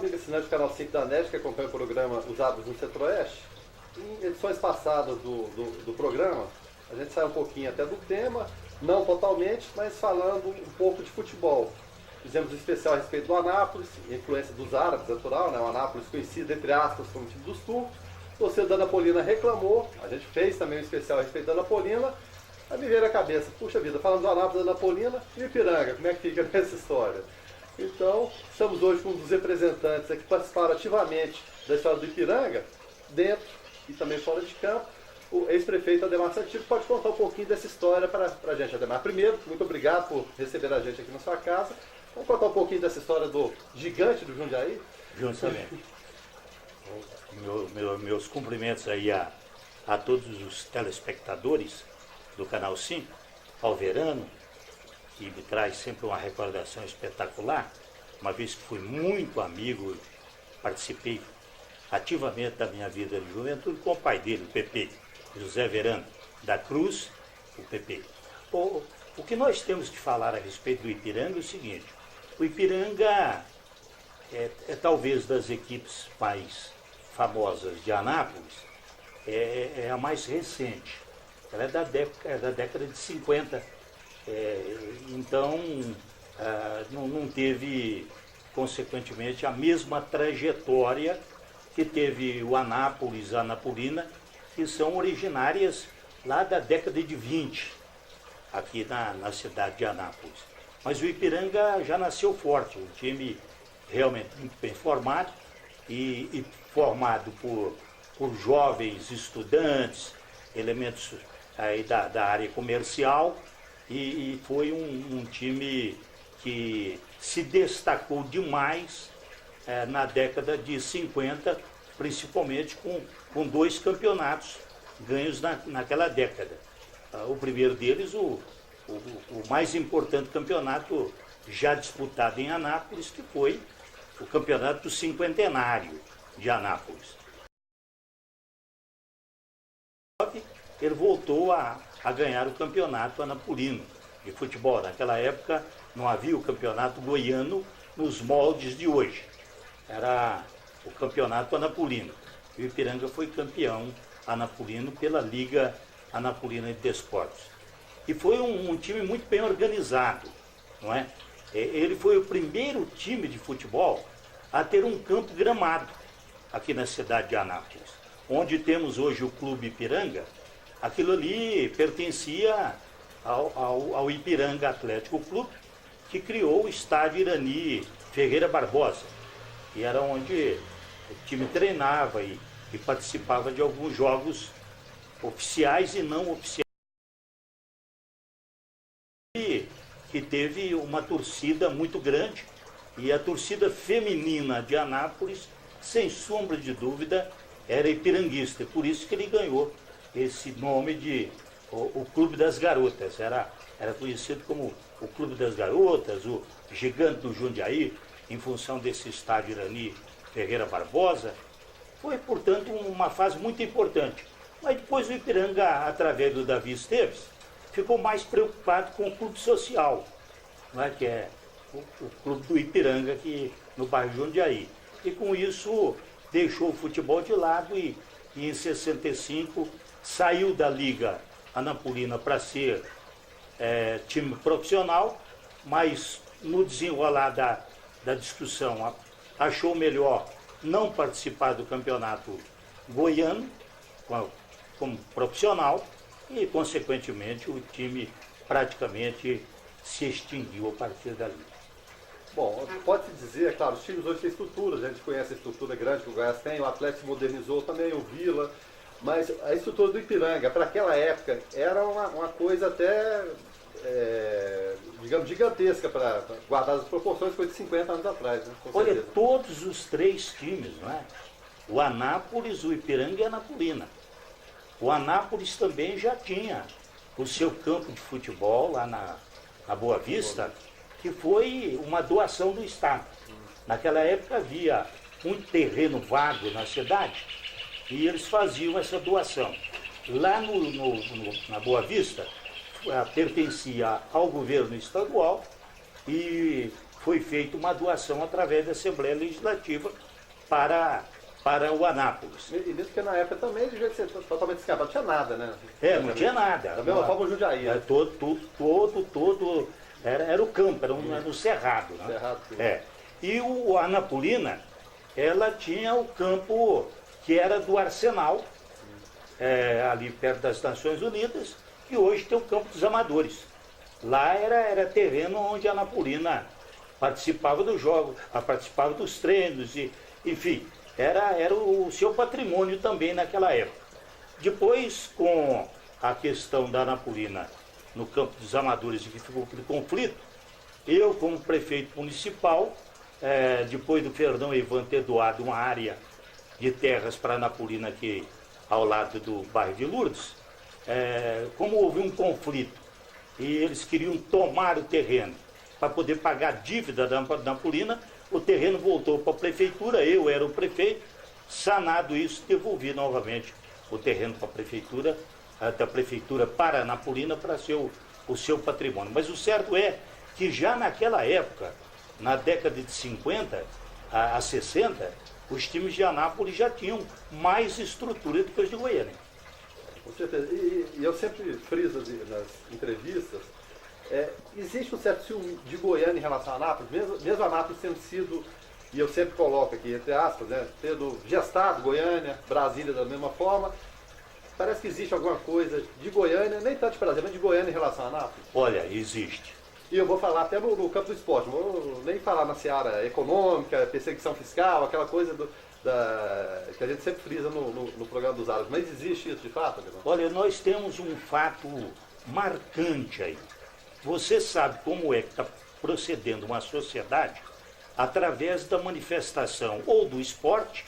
amigo assinante do canal 5 da NET, que acompanha o programa Os Hábitos no Centro-Oeste. Em edições passadas do programa, a gente saiu um pouquinho até do tema, não totalmente, mas falando um pouco de futebol. Fizemos um especial a respeito do Anápolis, influência dos árabes, natural, né? O Anápolis conhecido, entre aspas, como time dos turcos. O torcedor da Anapolina reclamou, a gente fez também um especial a respeito da Anapolina. Aí me veio a cabeça, puxa vida, falando do Anápolis, da Anapolina e o Ipiranga, como é que fica nessa história? Então, estamos hoje com um dos representantes que participaram ativamente da história do Ipiranga, dentro e também fora de campo, o ex-prefeito Ademar Santini. Pode contar um pouquinho dessa história para a gente, Ademar. Primeiro, muito obrigado por receber a gente aqui na sua casa. Vamos contar um pouquinho dessa história do gigante do Jundiaí? Justamente. Meus cumprimentos aí a todos os telespectadores do Canal 5, ao Verano, que me traz sempre uma recordação espetacular, uma vez que fui muito amigo, participei ativamente da minha vida de juventude com o pai dele, o PP, José Verano da Cruz, o PP. O que nós temos que falar a respeito do Ipiranga é o seguinte: o Ipiranga é talvez das equipes mais famosas de Anápolis, é a mais recente. Ela é da década de 50. Então, não teve, consequentemente, a mesma trajetória que teve o Anápolis, a Anapolina, que são originárias lá da década de 20, aqui na cidade de Anápolis. Mas o Ipiranga já nasceu forte, um time realmente muito bem formado e formado por jovens estudantes, elementos aí da área comercial, e foi um time que se destacou demais na década de 50, principalmente com 2 campeonatos ganhos naquela década. O primeiro deles, o mais importante campeonato já disputado em Anápolis, que foi o campeonato do cinquentenário de Anápolis. Ele voltou a ganhar o campeonato anapolino de futebol. Naquela época não havia o campeonato goiano nos moldes de hoje. Era o campeonato anapolino. E o Ipiranga foi campeão anapolino pela Liga Anapolina de Desportos. E foi um time muito bem organizado, não é? Ele foi o primeiro time de futebol a ter um campo gramado aqui na cidade de Anápolis. Onde temos hoje o Clube Ipiranga, aquilo ali pertencia ao Ipiranga Atlético Clube, que criou o estádio Irani Ferreira Barbosa. E era onde o time treinava e participava de alguns jogos oficiais e não oficiais. Que teve uma torcida muito grande, e a torcida feminina de Anápolis, sem sombra de dúvida, era ipiranguista. Por isso que ele ganhou esse nome de o Clube das Garotas. Era conhecido como o Clube das Garotas, o Gigante do Jundiaí, em função desse estádio Irani Ferreira Barbosa. Foi, portanto, uma fase muito importante. Mas depois o Ipiranga, através do Davi Esteves, ficou mais preocupado com o clube social, não é? Que é o clube do Ipiranga, aqui no bairro Jundiaí. E com isso deixou o futebol de lado e em 65 saiu da Liga Anapolina para ser time profissional, mas no desenrolar da discussão achou melhor não participar do campeonato goiano como profissional e, consequentemente, o time praticamente se extinguiu a partir dali. Bom, pode-se dizer, é claro, os times hoje têm estruturas, a gente conhece a estrutura grande que o Goiás tem, o Atlético se modernizou também, o Vila, mas a estrutura do Ipiranga, para aquela época, era uma coisa até, digamos, gigantesca, para guardar as proporções, coisa de 50 anos atrás, né? Olha, todos os 3 times, não é? O Anápolis, o Ipiranga e a Anapolina. O Anápolis também já tinha o seu campo de futebol lá na Boa Vista, que foi uma doação do Estado. Naquela época havia muito terreno vago na cidade e eles faziam essa doação. Lá na Boa Vista, pertencia ao governo estadual e foi feita uma doação através da Assembleia Legislativa para o Anápolis. E mesmo que na época também devia ser totalmente escapado, não tinha nada, né? Não tinha nada. Da mesma forma o Jundiaí. Era o campo, era no Cerrado. Né? Cerrado, sim. E a Anapolina, ela tinha o campo que era do Arsenal, ali perto das Nações Unidas, que hoje tem o Campo dos Amadores. Lá era terreno onde a Anapolina participava dos jogos, participava dos treinos, enfim, era o seu patrimônio também naquela época. Depois, com a questão da Anapolina no Campo dos Amadores, que ficou aquele conflito, eu, como prefeito municipal, depois do Fernão Ivan ter doado uma área de terras para a Anapolina aqui ao lado do bairro de Lourdes, como houve um conflito e eles queriam tomar o terreno para poder pagar a dívida da Anapolina, o terreno voltou para a prefeitura, eu era o prefeito, sanado isso, devolvi novamente o terreno para a prefeitura, da prefeitura para a Anapolina para ser o seu patrimônio. Mas o certo é que já naquela época, na década de 50 a 60, os times de Anápolis já tinham mais estrutura do que os de Goiânia. Com certeza. E eu sempre friso nas entrevistas, existe um certo ciúme de Goiânia em relação a Anápolis, mesmo Anápolis tendo sido, e eu sempre coloco aqui, entre aspas, tendo gestado Goiânia, Brasília da mesma forma, parece que existe alguma coisa de Goiânia, nem tanto de Brasília, mas de Goiânia em relação a Anápolis. Olha, existe. E eu vou falar até no campo do esporte, não vou nem falar na seara econômica, perseguição fiscal, aquela coisa que a gente sempre frisa no programa dos árabes. Mas existe isso de fato, Ademar? Olha, nós temos um fato marcante aí. Você sabe como é que está procedendo uma sociedade através da manifestação ou do esporte,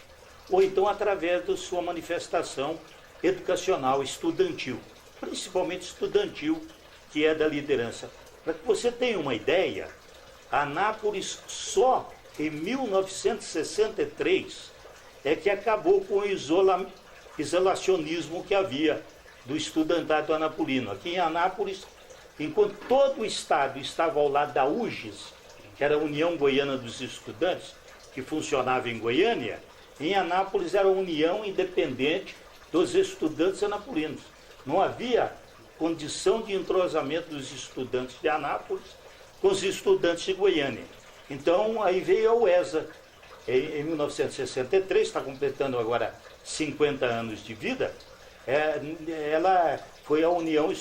ou então através da sua manifestação educacional, estudantil, principalmente estudantil, que é da liderança. Para que você tenha uma ideia, Anápolis só em 1963 é que acabou com o isolacionismo que havia do estudantado anapolino. Aqui em Anápolis, enquanto todo o estado estava ao lado da UGES, que era a União Goiana dos Estudantes, que funcionava em Goiânia, em Anápolis era a União Independente dos Estudantes Anapolinos. Não havia condição de entrosamento dos estudantes de Anápolis com os estudantes de Goiânia. Então, aí veio a UESA, em 1963, está completando agora 50 anos de vida, ela foi a União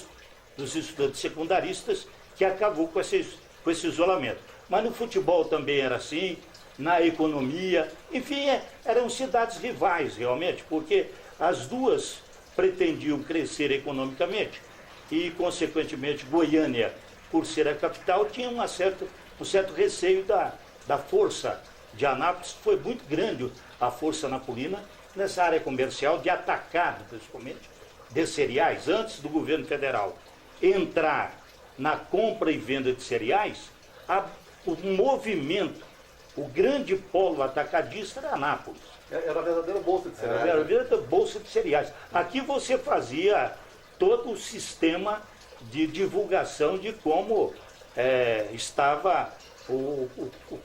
dos Estudantes Secundaristas que acabou com esse isolamento. Mas no futebol também era assim, na economia, enfim, eram cidades rivais realmente, porque as duas pretendiam crescer economicamente e, consequentemente, Goiânia, por ser a capital, tinha um certo receio da força de Anápolis. Foi muito grande a força anapolina nessa área comercial de atacado, principalmente, de cereais. Antes do governo federal entrar na compra e venda de cereais, o movimento, o grande polo atacadista era Anápolis. Era a verdadeira bolsa de cereais. Era a verdadeira bolsa de cereais. Aqui você fazia todo o sistema de divulgação de como estava o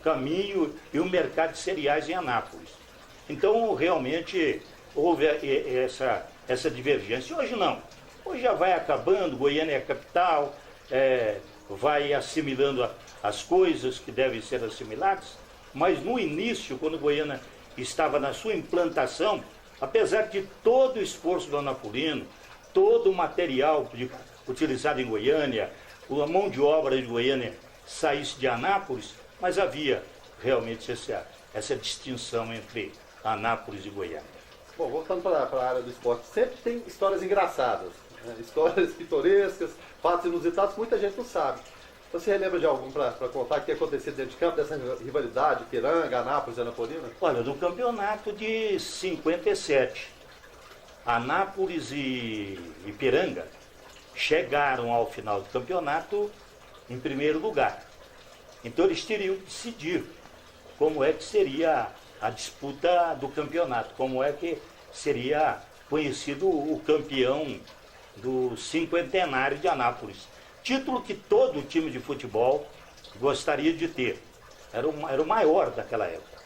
caminho e o mercado de cereais em Anápolis. Então, realmente, houve essa divergência. Hoje não. Hoje já vai acabando, Goiânia é a capital, vai assimilando as coisas que devem ser assimiladas, mas no início, quando Goiânia estava na sua implantação, apesar de todo o esforço do anapolino, todo o material utilizado em Goiânia, a mão de obra de Goiânia saísse de Anápolis, mas havia realmente essa distinção entre Anápolis e Goiânia. Bom, voltando para a área do esporte, sempre tem histórias engraçadas, né? Histórias pitorescas, fatos inusitados que muita gente não sabe. Você relembra de algum para contar o que aconteceu dentro de campo, dessa rivalidade, Ipiranga, Anápolis e Anapolina? Olha, no campeonato de 57, Anápolis e Ipiranga chegaram ao final do campeonato em primeiro lugar. Então eles teriam que decidir como é que seria a disputa do campeonato, como é que seria conhecido o campeão do cinquentenário de Anápolis. Título que todo time de futebol gostaria de ter. era o maior daquela época.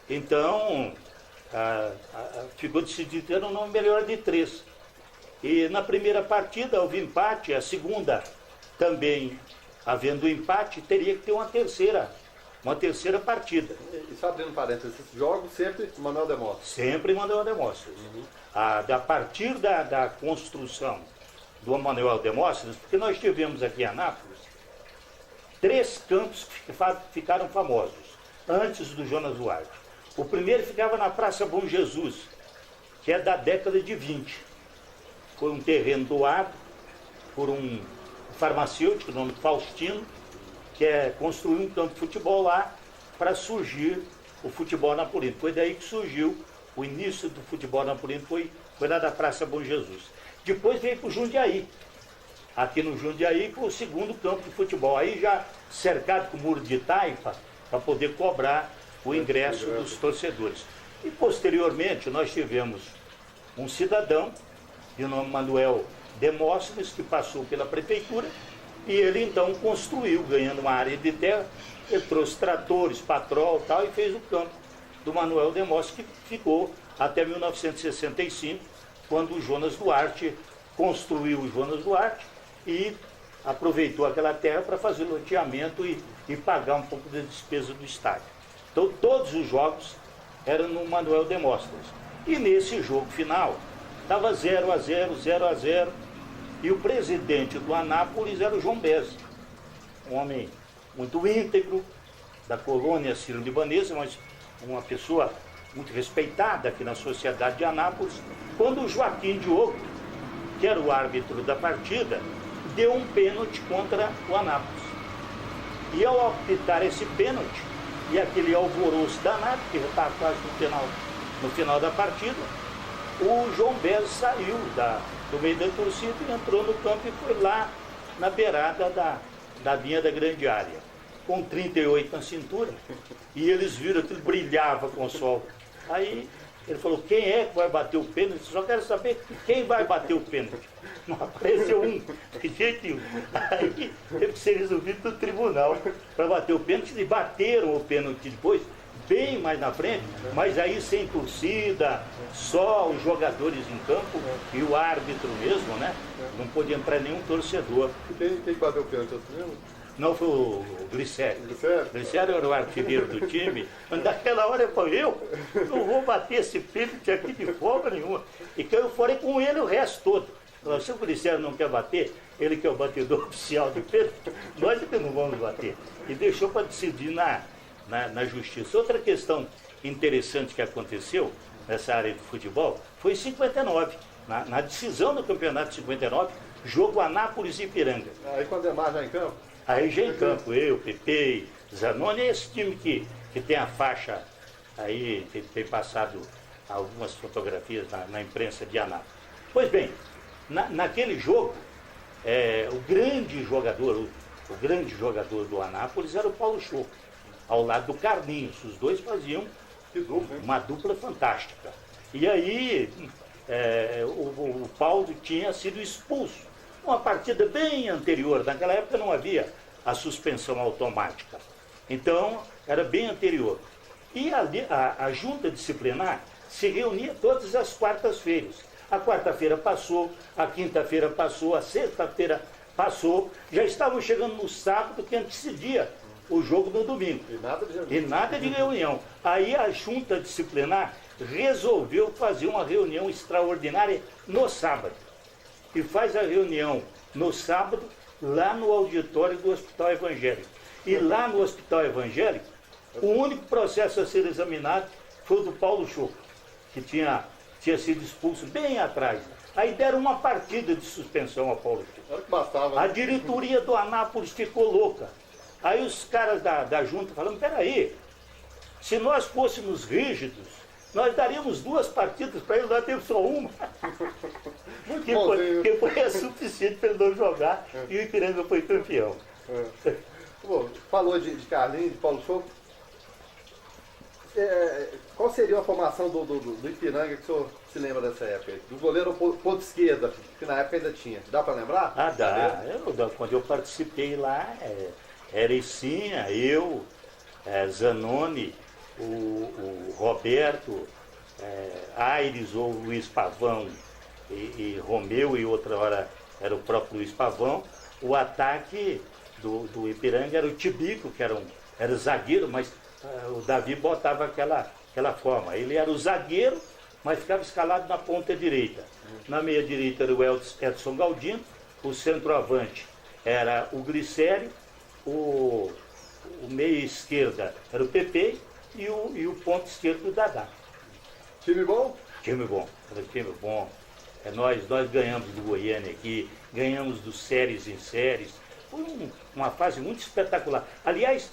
Então, ficou decidido ter um nome melhor de 3. E na primeira partida houve empate, a segunda também, havendo empate, teria que ter uma terceira partida. E só abrindo parênteses, esses jogos sempre Manuel Demóstenes. Sempre Manuel Demóstenes. A partir da construção do Manuel Demóstenes, porque nós tivemos aqui em Anápolis 3 campos que ficaram famosos, antes do Jonas Duarte. O primeiro ficava na Praça Bom Jesus, que é da década de 20. Foi um terreno doado por um farmacêutico, nome Faustino, que construiu um campo de futebol lá para surgir o futebol napolino. Foi daí que surgiu o início do futebol napolino, foi lá da Praça Bom Jesus. Depois veio para o Jundiaí. Aqui no Jundiaí foi o segundo campo de futebol. Aí já cercado com muro de taipa para poder cobrar o ingresso dos torcedores. E posteriormente nós tivemos um cidadão de nome Manuel Demóstenes, que passou pela prefeitura, e ele então construiu, ganhando uma área de terra, ele trouxe tratores, patrol e tal, e fez o campo do Manuel Demóstenes, que ficou até 1965, quando o Jonas Duarte construiu o Jonas Duarte e aproveitou aquela terra para fazer loteamento e pagar um pouco da despesa do estádio. Então todos os jogos eram no Manuel Demóstenes. E nesse jogo final, estava 0-0, 0-0, e o presidente do Anápolis era o João Bezzi, um homem muito íntegro, da colônia sírio-libanesa, mas uma pessoa muito respeitada aqui na sociedade de Anápolis, quando o Joaquim Diogo, que era o árbitro da partida, deu um pênalti contra o Anápolis. E ao apitar esse pênalti, e aquele alvoroço danado, que já estava quase no final da partida, o João Bezzi saiu do meio da torcida e entrou no campo e foi lá na beirada da linha da grande área, com 38 na cintura, e eles viram que ele brilhava com o sol. Aí ele falou: quem é que vai bater o pênalti? Só quero saber quem vai bater o pênalti. Não apareceu um, de jeito nenhum. Aí teve que ser resolvido no tribunal para bater o pênalti, e bateram o pênalti depois, bem mais na frente, mas aí sem torcida, só os jogadores em campo e o árbitro mesmo, né? Não podia entrar nenhum torcedor. E quem bateu o pênalti? Não, foi o Glicério. Glicério era o artilheiro do time, mas naquela hora eu falei: eu não vou bater esse pênalti aqui de forma nenhuma. E que eu falei com ele o resto todo. Falei: se o Glicério não quer bater, ele que é o batedor oficial de pênalti, nós é que não vamos bater. E deixou para decidir na justiça. Outra questão interessante que aconteceu nessa área de futebol foi em 59, na decisão do campeonato de 59, jogo Anápolis e Ipiranga. Aí quando é mais já em campo? Aí já em campo, eu, Pepe, Zanoni, esse time que tem a faixa, aí tem passado algumas fotografias na imprensa de Anápolis. Pois bem, naquele jogo, o grande jogador do Anápolis era o Paulo Choco, ao lado do Carlinhos. Os dois faziam uma dupla fantástica. E aí o Paulo tinha sido expulso. Uma partida bem anterior, naquela época não havia a suspensão automática. Então, era bem anterior. E a junta disciplinar se reunia todas as quartas-feiras. A quarta-feira passou, a quinta-feira passou, a sexta-feira passou, já estavam chegando no sábado que antecedia o jogo no domingo. E nada de reunião. Aí a junta disciplinar resolveu fazer uma reunião extraordinária no sábado. E faz a reunião no sábado, lá no auditório do Hospital Evangélico. E lá no Hospital Evangélico, o único processo a ser examinado foi o do Paulo Choco, que tinha sido expulso bem atrás. Aí deram uma partida de suspensão a Paulo Choco. A diretoria do Anápolis ficou louca. Aí os caras da junta falaram: peraí, se nós fôssemos rígidos, nós daríamos 2 partidas para ele, nós temos só uma. que foi a suficiente para ele não jogar, e o Ipiranga foi campeão. Bom, falou de Carlinhos, de Paulo Choco. Qual seria a formação do Ipiranga que o senhor se lembra dessa época? Do goleiro ponta esquerda, que na época ainda tinha. Dá para lembrar? Ah, dá. Quando eu participei lá, era Icinha, eu, Zanoni, o Roberto, Aires ou Luiz Pavão e Romeu, e outra hora era o próprio Luiz Pavão. O ataque do Ipiranga era o Tibico, que era zagueiro, mas o Davi botava aquela forma. Ele era o zagueiro, mas ficava escalado na ponta direita. Na meia direita era o Edson Galdino, o centroavante era o Glicério, o meia esquerda era o Pepe e o ponto esquerdo o Dadá. Time bom? Time bom, era time bom. Nós ganhamos do Goiânia aqui, ganhamos dos séries em séries. Foi uma fase muito espetacular. Aliás,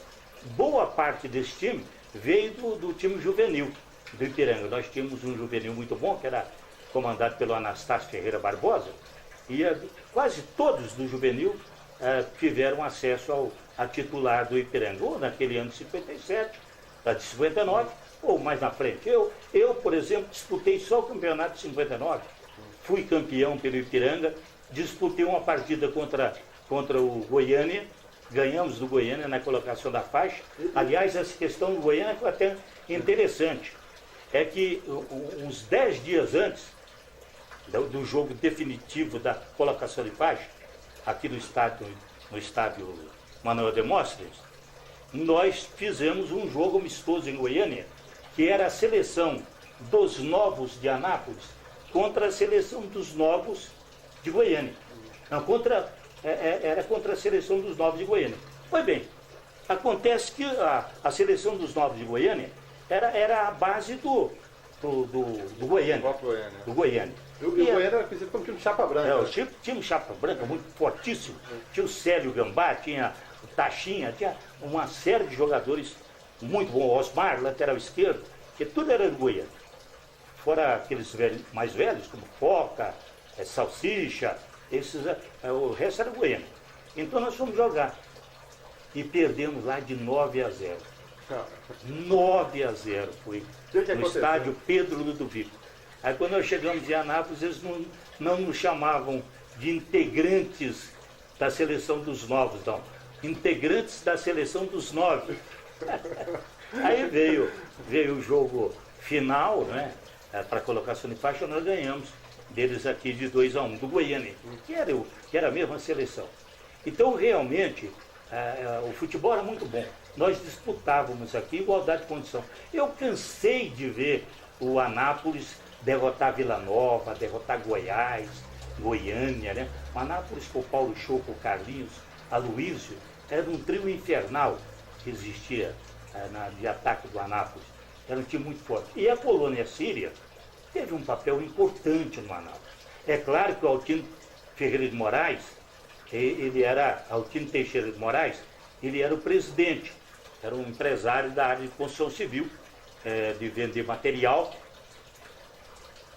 boa parte desse time veio do time juvenil do Ipiranga. Nós tínhamos um juvenil muito bom, que era comandado pelo Anastácio Ferreira Barbosa, e quase todos do juvenil tiveram acesso a titular do Ipiranga, ou naquele ano de 57, de 59, ou mais na frente. Eu, por exemplo, disputei só o campeonato de 59, fui campeão pelo Ipiranga, disputei uma partida contra o Goiânia, ganhamos do Goiânia na colocação da faixa. Aliás, essa questão do Goiânia foi até interessante. É que uns 10 dias antes do jogo definitivo da colocação de faixa, aqui no estádio Manuel Demóstenes, nós fizemos um jogo amistoso em Goiânia, que era a seleção dos Novos de Anápolis contra a seleção dos Novos de Goiânia. Não, era contra a seleção dos Novos de Goiânia. Pois bem, acontece que a seleção dos Novos de Goiânia era a base do Goiânia. Do Goiânia. E o Goiânia era conhecido como time Chapa Branca. Tinha um Chapa Branca muito fortíssimo. Tinha o Célio Gambá, tinha o Taxinha, tinha uma série de jogadores muito bons. O Osmar, lateral esquerdo, que tudo era do Goiânia. Fora aqueles mais velhos, como Foca, Salsicha, o resto era Goiânia. Então nós fomos jogar. E perdemos lá de 9-0. 9-0 foi no estádio Pedro Ludovico. Aí quando nós chegamos em Anápolis, eles não nos chamavam de integrantes da seleção dos novos, não. Integrantes da seleção dos 9. Aí veio o jogo final, né? Para colocação de faixa, nós ganhamos deles aqui de 2-1, do Goiânia, que era a mesma seleção. Então realmente o futebol era muito bom. Nós disputávamos aqui igualdade de condição. Eu cansei de ver o Anápolis derrotar Vila Nova, derrotar Goiás, Goiânia, né? O Anápolis com o Paulo Choco, o Carlinhos, Aloísio, era um trio infernal que existia de ataque do Anápolis. Era um time muito forte. E a colônia síria teve um papel importante no Anápolis. É claro que o Altino Ferreira de Moraes, Altino Teixeira de Moraes, ele era o presidente, era um empresário da área de construção civil, de vender material.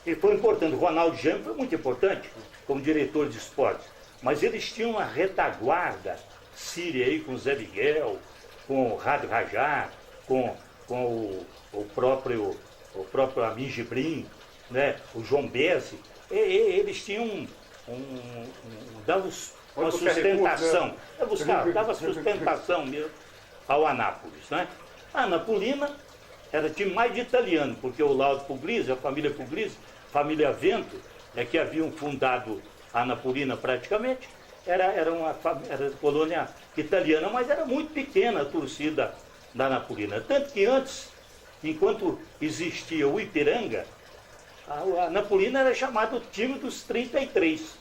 E foi importante, o Ronaldo Jânio foi muito importante como diretor de esportes, mas eles tinham uma retaguarda síria aí com o Zé Miguel, com o Rádio Rajá, com o próprio Amin Gibrim, né, o João Bezzi. Eles tinham uma sustentação, dava sustentação mesmo ao Anápolis, né? A Anapolina era time mais de italiano, porque o Laudo Puglisi, a família Puglisi, família Vento, que haviam fundado a Anapolina praticamente, era colônia italiana, mas era muito pequena a torcida da Anapolina. Tanto que antes, enquanto existia o Ipiranga, a Anapolina era chamada o time dos 33.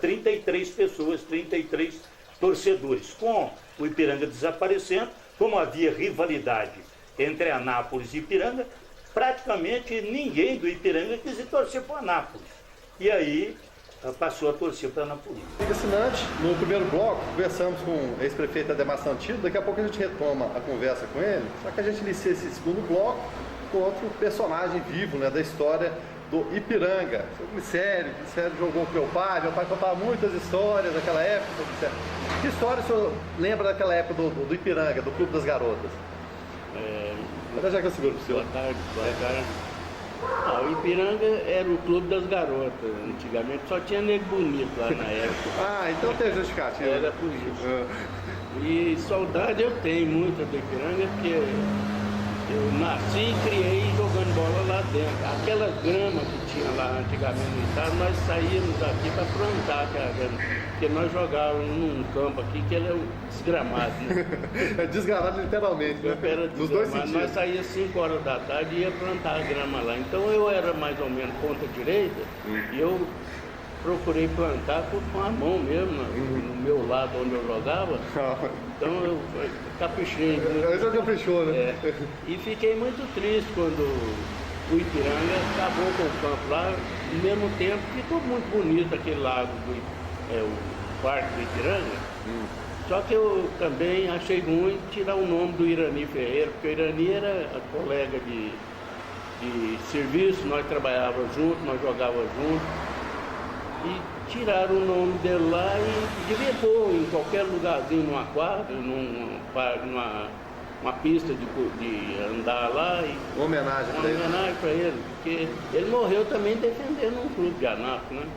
33 pessoas, 33 torcedores. Com o Ipiranga desaparecendo, como havia rivalidade entre Anápolis e Ipiranga, praticamente ninguém do Ipiranga quis ir torcer para Anápolis. E aí passou a torcer para Anápolis. Assinante, no primeiro bloco, conversamos com o ex-prefeito Ademar Santino, daqui a pouco a gente retoma a conversa com ele, só que a gente inicia esse segundo bloco com outro personagem vivo, né, da história do Ipiranga. O Glicério jogou com meu pai contava muitas histórias daquela época. Que história o senhor lembra daquela época do Ipiranga, do Clube das Garotas? Até já que eu seguro pro senhor. Boa tarde. O Ipiranga era o Clube das Garotas. Antigamente só tinha nego bonito lá na época. Então tem justificativa. Era por isso. E saudade eu tenho muita do Ipiranga, porque eu nasci e criei jogando bola lá dentro. Aquela grama que tinha lá antigamente no estado, nós saíamos daqui para plantar aquela grama. Porque nós jogávamos num campo aqui que ele é desgramado, né? É desgramado literalmente, O campo era né? Nos dois desgramado. sentidos. Nós saíamos 5 horas da tarde e ia plantar a grama lá. Então eu era mais ou menos ponta direita e eu procurei plantar tudo com a mão mesmo, no meu lado onde eu jogava. Então eu caprichei. Aí você caprichou, né? É, e fiquei muito triste quando o Ipiranga acabou com o campo lá. Ao mesmo tempo ficou muito bonito aquele lago, o Parque do Ipiranga. Só que eu também achei ruim tirar o nome do Irani Ferreira, porque o Irani era colega de serviço, nós trabalhávamos juntos, nós jogávamos juntos. E tiraram o nome dele lá e devia pôr em qualquer lugarzinho, numa quadra, numa pista de andar lá. Uma homenagem Uma pra ele. homenagem para ele, porque ele morreu também defendendo um clube de Anápolis, né?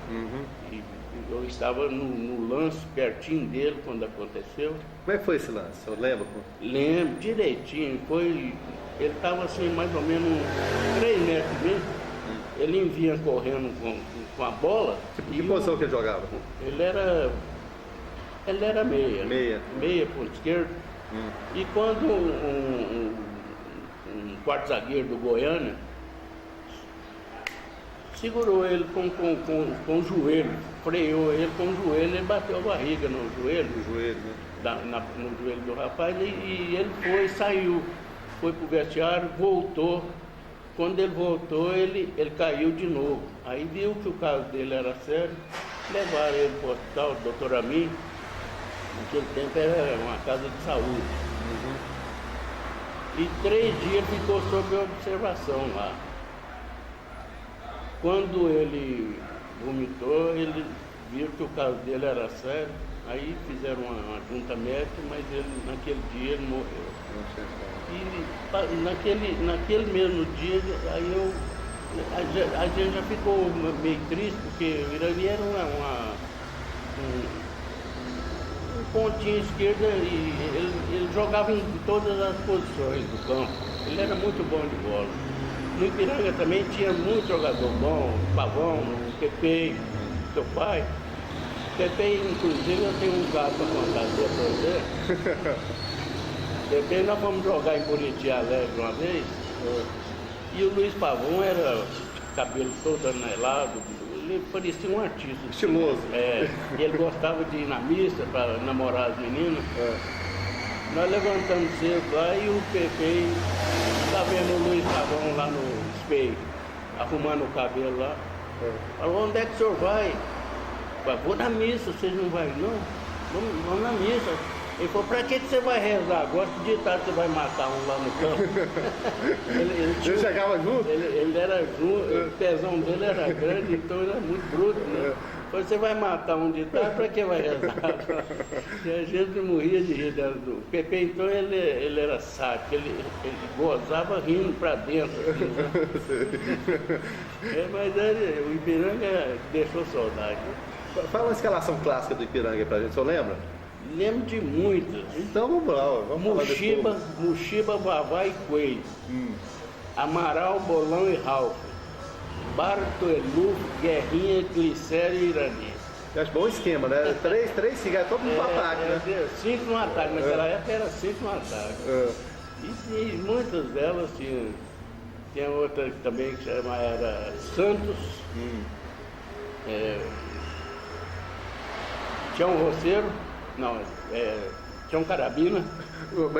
E eu estava no lance pertinho dele quando aconteceu. Como é que foi esse lance? Eu lembro? Lembro direitinho, ele estava assim mais ou menos uns 3 metros de mim. Ele vinha correndo com a bola. Que posição que ele jogava? Ele era meia. Meia. Meia ponto esquerdo. E quando um quarto zagueiro do Goiânia segurou ele com o joelho, freou ele com o joelho, ele bateu a barriga no joelho. No joelho, né? No joelho do rapaz e ele saiu, foi pro vestiário, voltou. Quando ele voltou, ele caiu de novo. Aí viu que o caso dele era sério, levaram ele para o hospital, doutor Amin. Naquele tempo era uma casa de saúde. E 3 dias ficou sob observação lá. Quando ele vomitou, ele viu que o caso dele era sério. Aí fizeram uma junta médica, mas naquele dia ele morreu. E naquele mesmo dia, aí a gente já ficou meio triste, porque o Irani era um pontinho esquerdo e ele jogava em todas as posições do campo. Ele era muito bom de bola. No Ipiranga também tinha muito jogador bom, o Pavão, o Pepe, seu pai. Pepe, inclusive, eu tenho um caso para contar para você. Pepe, nós fomos jogar em Buriti Alegre uma vez, e o Luiz Pavão era cabelo todo anelado, ele parecia um artista. Estiloso. E ele gostava de ir na missa para namorar as meninas. Nós levantamos cedo lá e o Pepe está vendo o Luiz Pavão lá no espelho, arrumando o cabelo lá. Falou, onde é que o senhor vai? Falei, vou na missa, vocês não vão não? Vamos na missa. Ele falou, pra que você vai rezar? Gosto de tarde você vai matar um lá no campo. Ele chegava junto? Ele era junto, o pezão dele era grande, então ele era muito bruto, né? Falei, você vai matar um de tarde, pra que vai rezar? E a gente morria de rir. O Pepe, então, ele era sádico, ele gozava rindo pra dentro. Assim, né? Mas o Ipiranga deixou saudade. Fala uma escalação clássica do Ipiranga pra gente, o senhor lembra? Lembro de muitas. Então vamos lá, vamos falar Muxiba, Vavá e Coelho. Amaral, Bolão e Ralph. Barto, Elu, Guerrinha, Glicério e Irani. Eu acho bom esquema, né? 3 cigarros, todo mundo no ataque, né? 5 no ataque, naquela época era 5 no ataque. E muitas delas tinha outra também que era Santos. Tinha um Roceiro. Não, tinha um Carabina. Eu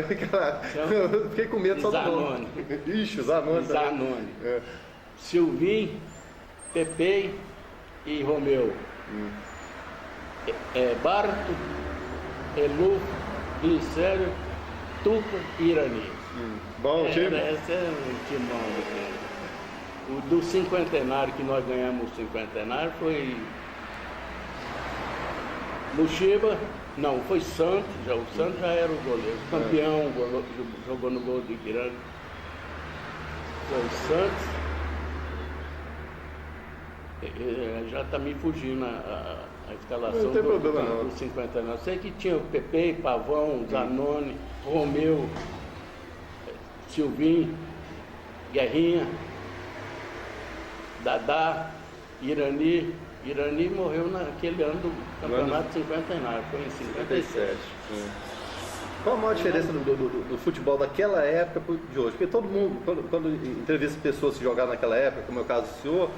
fiquei com medo só do nome. Ixi, Zanoni. Zanoni. Silvinho, Pepe e Romeu. Barto, Elu, Glicério, Tuca e Irani. Bom time. Esse é um timão. O do cinquentenário, que nós ganhamos o cinquentenário, foi Muxiba. Não, foi Santos, o Santos já era o goleiro, campeão, jogou no gol do Ipiranga. Foi Santos, já está me fugindo a escalação Não tem problema não. do 59. Sei que tinha o Pepe, Pavão, Zanoni, Romeu, Silvinho, Guerrinha, Dadá, Irani. Irani morreu naquele ano do campeonato 59, foi em 57. Qual a maior diferença do futebol daquela época pro de hoje? Porque todo mundo, quando entrevista pessoas que jogaram naquela época, como é o caso do senhor,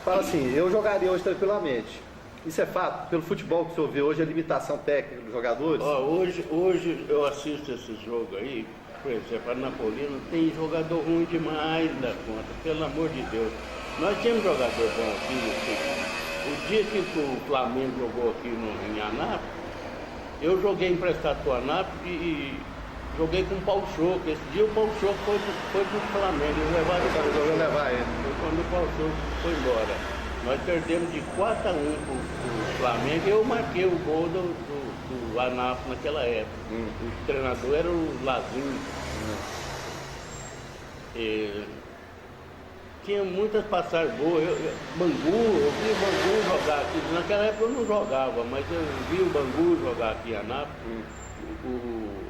fala assim, eu jogaria hoje tranquilamente. Isso é fato? Pelo futebol que o senhor vê hoje, a limitação técnica dos jogadores? Hoje eu assisto esse jogo aí, por exemplo, a Napolina tem jogador ruim demais da conta, pelo amor de Deus. Nós tínhamos jogador bom aqui. O dia que o Flamengo jogou aqui em Anápolis, eu joguei emprestado para o Anápolis e joguei com o Paulo Choco. Esse dia o Paulo Choco foi do Flamengo. Eles levaram ele. Foi quando o Paulo Choco foi embora. Nós perdemos de 4-1 para o Flamengo e eu marquei o gol do Anápolis naquela época. O treinador era o Lazinho. Tinha muitas passagens boas. Eu vi o Bangu jogar aqui. Naquela época eu não jogava, mas eu vi o Bangu jogar aqui em Anápolis.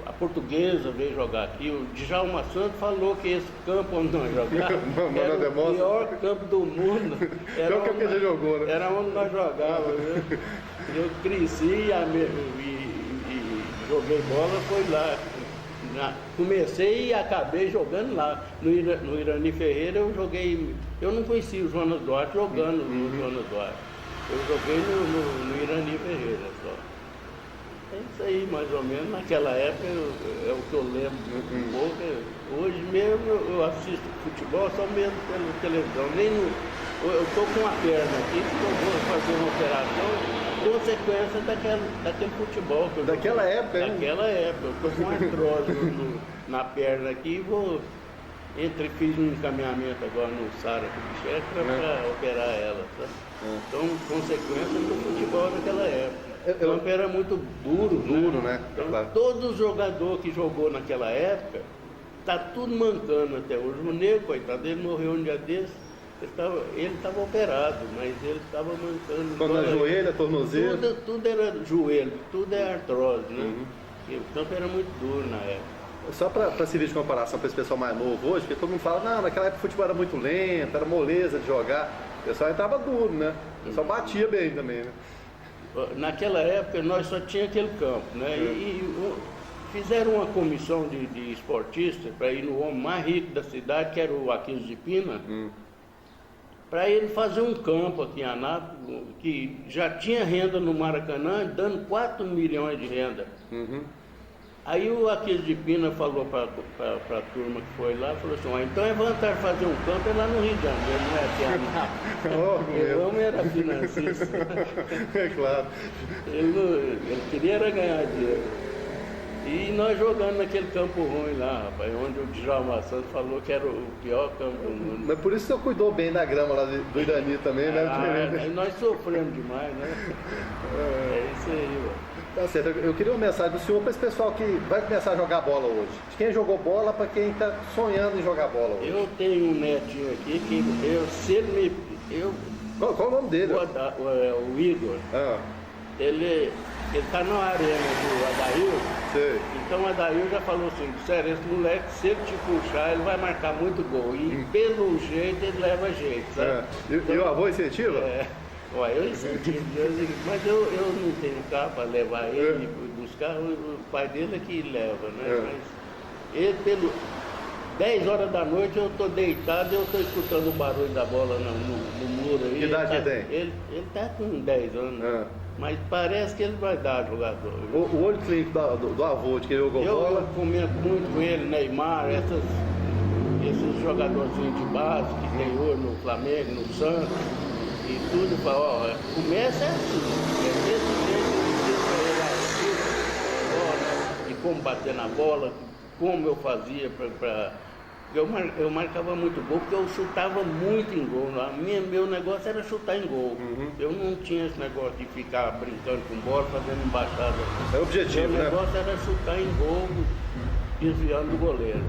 A Portuguesa veio jogar aqui. O Djalma Santos falou que esse campo onde nós jogávamos era o pior campo do mundo. Era onde que jogou, né? Era onde nós jogávamos. Né? Eu cresci e joguei bola, foi lá. Comecei e acabei jogando lá. No Irani Ferreira eu não conhecia o Jonas Duarte jogando no Jonas Duarte. Eu joguei no Irani Ferreira só. É isso aí, mais ou menos. Naquela época é o que eu lembro um pouco. Hoje mesmo eu assisto futebol só mesmo pela televisão. Eu estou com uma perna aqui, que eu vou fazer uma operação. Consequência daquele futebol. Daquela época, hein? Daquela época. Eu estou com artrose na perna aqui e fiz um encaminhamento agora no Sara Kubitschek para operar ela. Tá? Então, consequência do futebol daquela época. O campo era muito duro, né? Então, claro. Todo jogador que jogou naquela época está tudo mancando até hoje. O Nego, coitado, ele morreu um dia desse. Ele estava operado, mas ele estava mancando. Quando é joelho, tornozelo? Tudo era joelho, tudo é artrose, né? E o campo era muito duro na época. Só para servir de comparação para esse pessoal mais novo hoje, porque todo mundo fala, não, naquela época o futebol era muito lento, era moleza de jogar. O pessoal estava duro, né? O pessoal batia bem também, né? Naquela época nós só tinha aquele campo, né? Fizeram uma comissão de esportistas para ir no homem mais rico da cidade, que era o Aquiles de Pina, para ele fazer um campo aqui em Anápolis, que já tinha renda no Maracanã, dando 4 milhões de renda. Aí o Aquiles de Pina falou para a turma que foi lá, falou assim, então é vantagem fazer um campo é lá no Rio de Janeiro, não é aqui em Anápolis. O homem era financista. É claro. Ele queria era ganhar dinheiro. E nós jogando naquele campo ruim lá, rapaz, onde o Djalma Santos falou que era o pior campo do mundo. Mas por isso que você cuidou bem da grama lá do Irani também, né? Aí nós sofremos demais, né? É isso aí, mano. Tá certo, eu queria uma mensagem do senhor para esse pessoal que vai começar a jogar bola hoje. De quem jogou bola para quem está sonhando em jogar bola hoje. Eu tenho um netinho aqui que se ele me... Qual o nome dele? O Igor. Ele está na arena do Adair. Sei. Então o Adair já falou assim, sério, esse moleque, se ele te puxar, ele vai marcar muito gol. E pelo jeito ele leva jeito, sabe? E o avô incentiva? Olha, eu incentivo, mas eu não tenho carro para levar ele e buscar, o pai dele é que leva, né? Mas ele, pelo 10 horas da noite, eu estou deitado e eu estou escutando o barulho da bola no muro aí. Que idade ele tem? Ele está com 10 anos, mas parece que ele vai dar jogador. O olho clínico do avô de quem jogou bola? Eu comento muito com ele, Neymar, esses jogadorzinhos de base que tem hoje no Flamengo, no Santos. E tudo, começa assim, desse jeito, de como bater na bola, como eu fazia eu marcava muito gol, porque eu chutava muito em gol. Meu negócio era chutar em gol. Eu não tinha esse negócio de ficar brincando com bola, fazendo embaixada. É o objetivo, né? Meu negócio era chutar em gol, desviando do goleiro.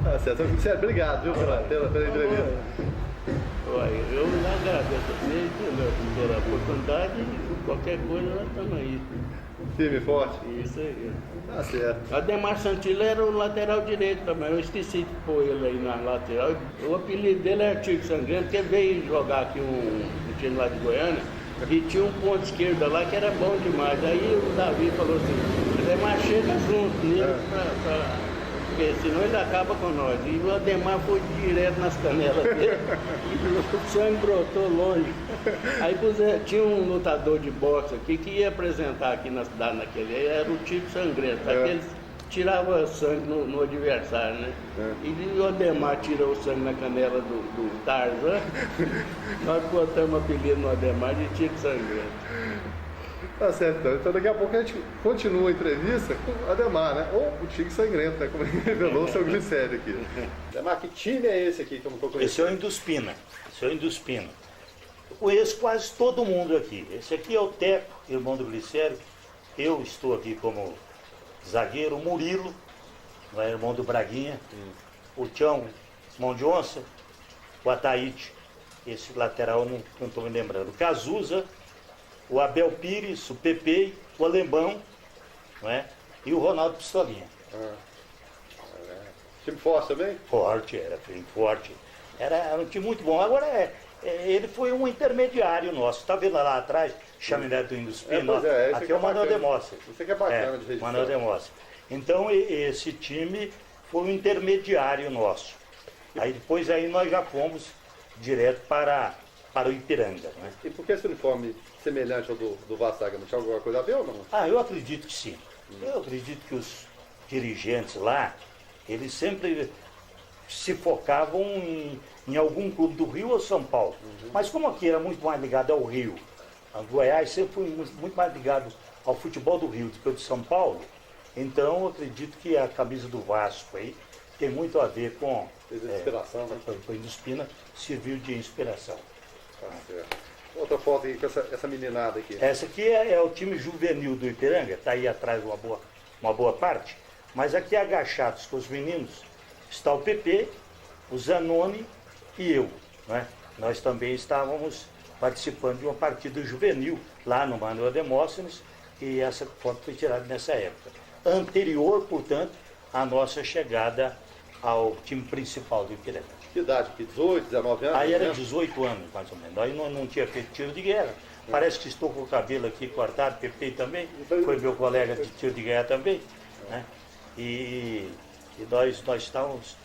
Tá certo. Obrigado, viu, pela entrevista. Olha, eu agradeço a vocês, entendeu? Pela oportunidade, qualquer coisa nós estamos aí. Firme e forte? Isso aí. Tá certo. Ademar Santillo era o lateral direito também, eu esqueci de pôr ele aí na lateral. O apelido dele é Tico Sangrento, porque veio jogar aqui um time lá de Goiânia e tinha um ponto esquerda lá que era bom demais. Aí o Davi falou assim, Ademar chega junto nele, porque senão ele acaba com nós. E o Ademar foi direto nas canelas dele e o sangue brotou longe. Aí tinha um lutador de boxe aqui que ia apresentar aqui na cidade naquele, era o Tico Sangrento, aqueles tirava sangue no adversário, né? E o Ademar tirou o sangue na canela do Tarzan, nós botamos o apelido no Ademar de Tico Sangrento. Tá certo, então daqui a pouco a gente continua a entrevista com o Ademar, né? Ou o Tico Sangrento, né? Como ele revelou o seu glicério aqui. Ademar, que time é esse aqui que eu não estou conhecendo? Esse é o Induspina. Eu conheço quase todo mundo aqui. Esse aqui é o Teco, irmão do Glicério. Eu estou aqui como zagueiro, o Murilo, irmão do Braguinha. O Tião, mão de onça. O Ataíde, esse lateral eu não estou me lembrando. O Cazuza, o Abel Pires, o Pepe, o Alemão, não é? E o Ronaldo Pistolinha. Time forte também? Forte, era time forte. Era um time muito bom. Agora ele foi um intermediário nosso. Está vendo lá atrás, chaminé do Induspina? Aqui é o Manuel Demossi. Isso aqui é bacana de registrar. Manuel Demossi. Então esse time foi um intermediário nosso. Aí depois nós já fomos direto para o Ipiranga. Né? E por que esse uniforme semelhante ao do Vasco da Gama? Tinha alguma coisa a ver ou não? Eu acredito que sim. Eu acredito que os dirigentes lá, eles sempre se focavam em algum clube do Rio ou São Paulo. Mas como aqui era muito mais ligado ao Rio, a Goiás sempre foi muito mais ligado ao futebol do Rio do que o de São Paulo, então eu acredito que a camisa do Vasco aí tem muito a ver com... inspiração, né? O Induspina serviu de inspiração. Tá certo. Outra foto aqui com essa meninada aqui. Essa aqui é o time juvenil do Ipiranga, está aí atrás uma boa parte, mas aqui agachados com os meninos está o Pepe, o Zanoni e eu. Né? Nós também estávamos participando de uma partida juvenil lá no Manuel Demóstenes e essa foto foi tirada nessa época. Anterior, portanto, à nossa chegada ao time principal do Ipiranga. Que idade? 18, 19 anos? Aí era 18 anos, mais ou menos. Aí não tinha feito tiro de guerra. Parece que estou com o cabelo aqui cortado, Pepe também. Foi meu colega de tiro de guerra também. Né? E nós estávamos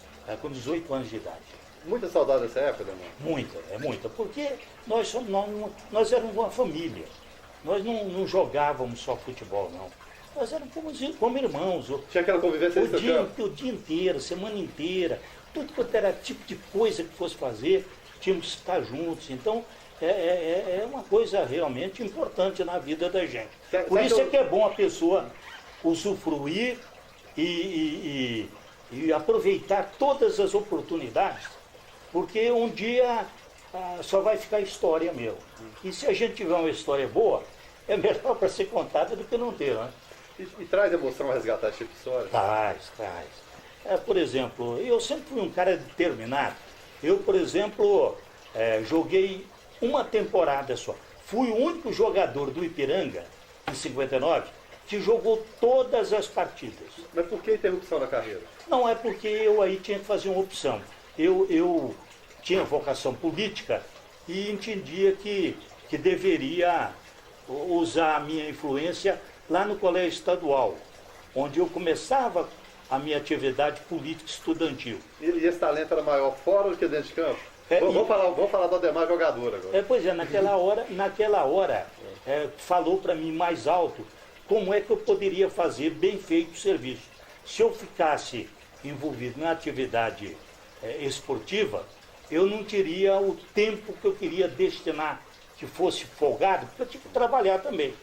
com 18 anos de idade. Muita saudade dessa época, né, irmão? Muita. Porque nós éramos uma família. Nós não jogávamos só futebol, não. Nós éramos como irmãos. Tinha aquela convivência o dia inteiro, semana inteira. Tudo quanto era tipo de coisa que fosse fazer, tínhamos que estar juntos. Então, é uma coisa realmente importante na vida da gente. Por isso é que é bom a pessoa usufruir e aproveitar todas as oportunidades, porque um dia só vai ficar história mesmo. E se a gente tiver uma história boa, é melhor para ser contada do que não ter, né? E traz emoção a resgatar esse tipo de história? Traz. Por exemplo, eu sempre fui um cara determinado. Eu, por exemplo, joguei uma temporada só. Fui o único jogador do Ipiranga, em 59, que jogou todas as partidas. Mas por que interrupção na carreira? Não, é porque eu aí tinha que fazer uma opção. Eu tinha vocação política e entendia que deveria usar a minha influência lá no colégio estadual, onde eu começava a minha atividade política estudantil. E esse talento era maior fora do que dentro de campo? Vamos falar do Ademar jogador agora. Pois é, naquela hora falou para mim mais alto como é que eu poderia fazer bem feito o serviço. Se eu ficasse envolvido na atividade esportiva, eu não teria o tempo que eu queria destinar, que fosse folgado, porque eu tinha que trabalhar também.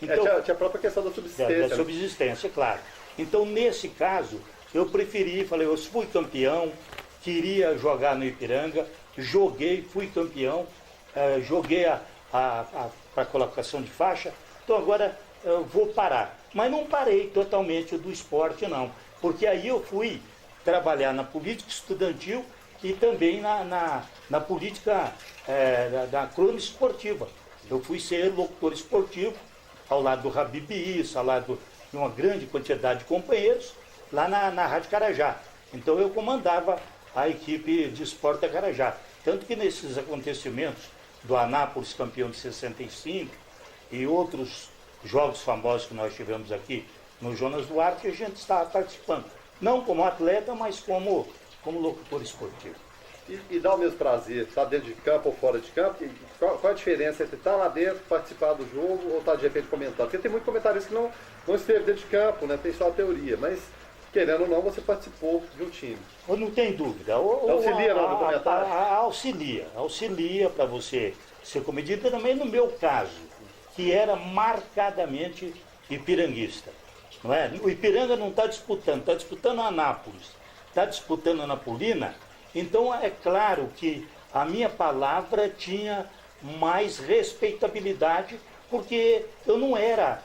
Então, tinha a própria questão da subsistência. Da subsistência, claro. Então, nesse caso, eu falei, eu fui campeão, queria jogar no Ipiranga, joguei, fui campeão, joguei para a colocação de faixa, então agora eu vou parar. Mas não parei totalmente do esporte, não, porque aí eu fui trabalhar na política estudantil e também na política da crônica esportiva. Eu fui ser locutor esportivo, ao lado do Habib Issa, ao lado de uma grande quantidade de companheiros, lá na Rádio Carajá. Então eu comandava a equipe de esporte da Carajá. Tanto que nesses acontecimentos do Anápolis campeão de 65 e outros jogos famosos que nós tivemos aqui no Jonas Duarte, a gente estava participando. Não como atleta, mas como locutor esportivo. E dá o mesmo prazer, estar dentro de campo ou fora de campo? Qual a diferença entre estar lá dentro, participar do jogo ou estar de repente comentando? Porque tem muito comentarista que não esteve dentro de campo, né? Tem só a teoria, mas querendo ou não, você participou de um time. Não tem dúvida. Auxilia no comentário? Auxilia para você ser comedido, também no meu caso, que era marcadamente ipiranguista. Não é? O Ipiranga não está disputando a Anápolis, está disputando a Anapolina, então é claro que a minha palavra tinha mais respeitabilidade, porque eu não era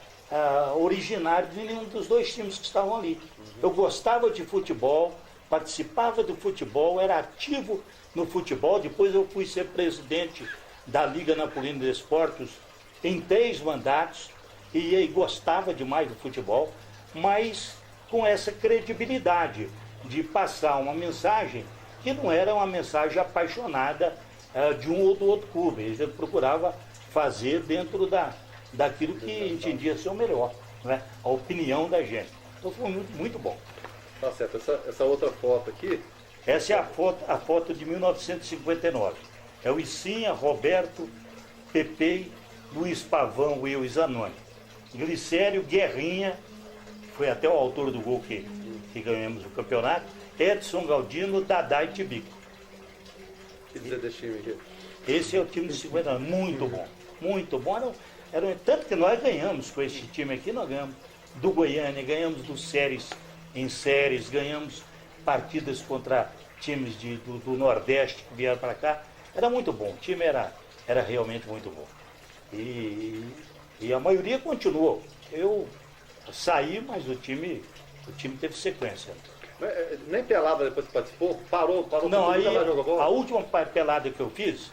originário de nenhum dos dois times que estavam ali. Eu gostava de futebol, participava do futebol, era ativo no futebol, depois eu fui ser presidente da Liga Anapolina de Esportes em 3 mandatos, e gostava demais do futebol, mas com essa credibilidade de passar uma mensagem que não era uma mensagem apaixonada de um ou do outro clube. A gente procurava fazer dentro daquilo que entendia ser o melhor, né? A opinião da gente. Então foi muito bom. Tá certo. Essa outra foto aqui... Essa é a foto de 1959. É o Icinha, Roberto, Pepe, Luiz Pavão, eu e Zanoni. Glicério, Guerrinha, foi até o autor do gol que ganhamos o campeonato, Edson Galdino, Dadá e Tibico. Que dizer desse time aqui? Esse é o time de 50 anos, muito bom, muito bom. Tanto que nós ganhamos com esse time aqui, nós ganhamos do Goiânia, ganhamos do Séries em séries, ganhamos partidas contra times do Nordeste que vieram para cá. Era muito bom, o time era realmente muito bom. E a maioria continuou. Eu saí, mas o time teve sequência. Nem pelada depois que participou? Parou não, aí nunca mais jogou bola? A última pelada que eu fiz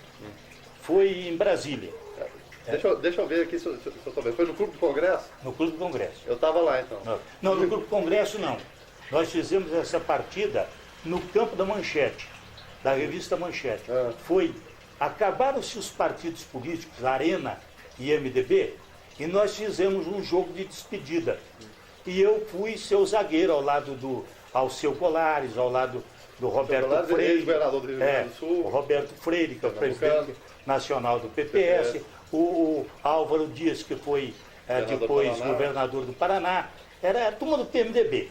foi em Brasília. Deixa eu ver aqui se eu estou vendo. Foi no Clube do Congresso? No Clube do Congresso. Eu estava lá então. Não, no Clube do Congresso não. Nós fizemos essa partida no campo da Manchete, da revista Manchete. Acabaram-se os partidos políticos, Arena e MDB, e nós fizemos um jogo de despedida. E eu fui seu zagueiro ao lado do Alceu Colares, ao lado do Roberto Freire. Governador do Rio Grande do Sul. O Roberto Freire, que é o presidente nacional do PPS. O Álvaro Dias, que foi depois governador do Paraná. Era a turma do PMDB.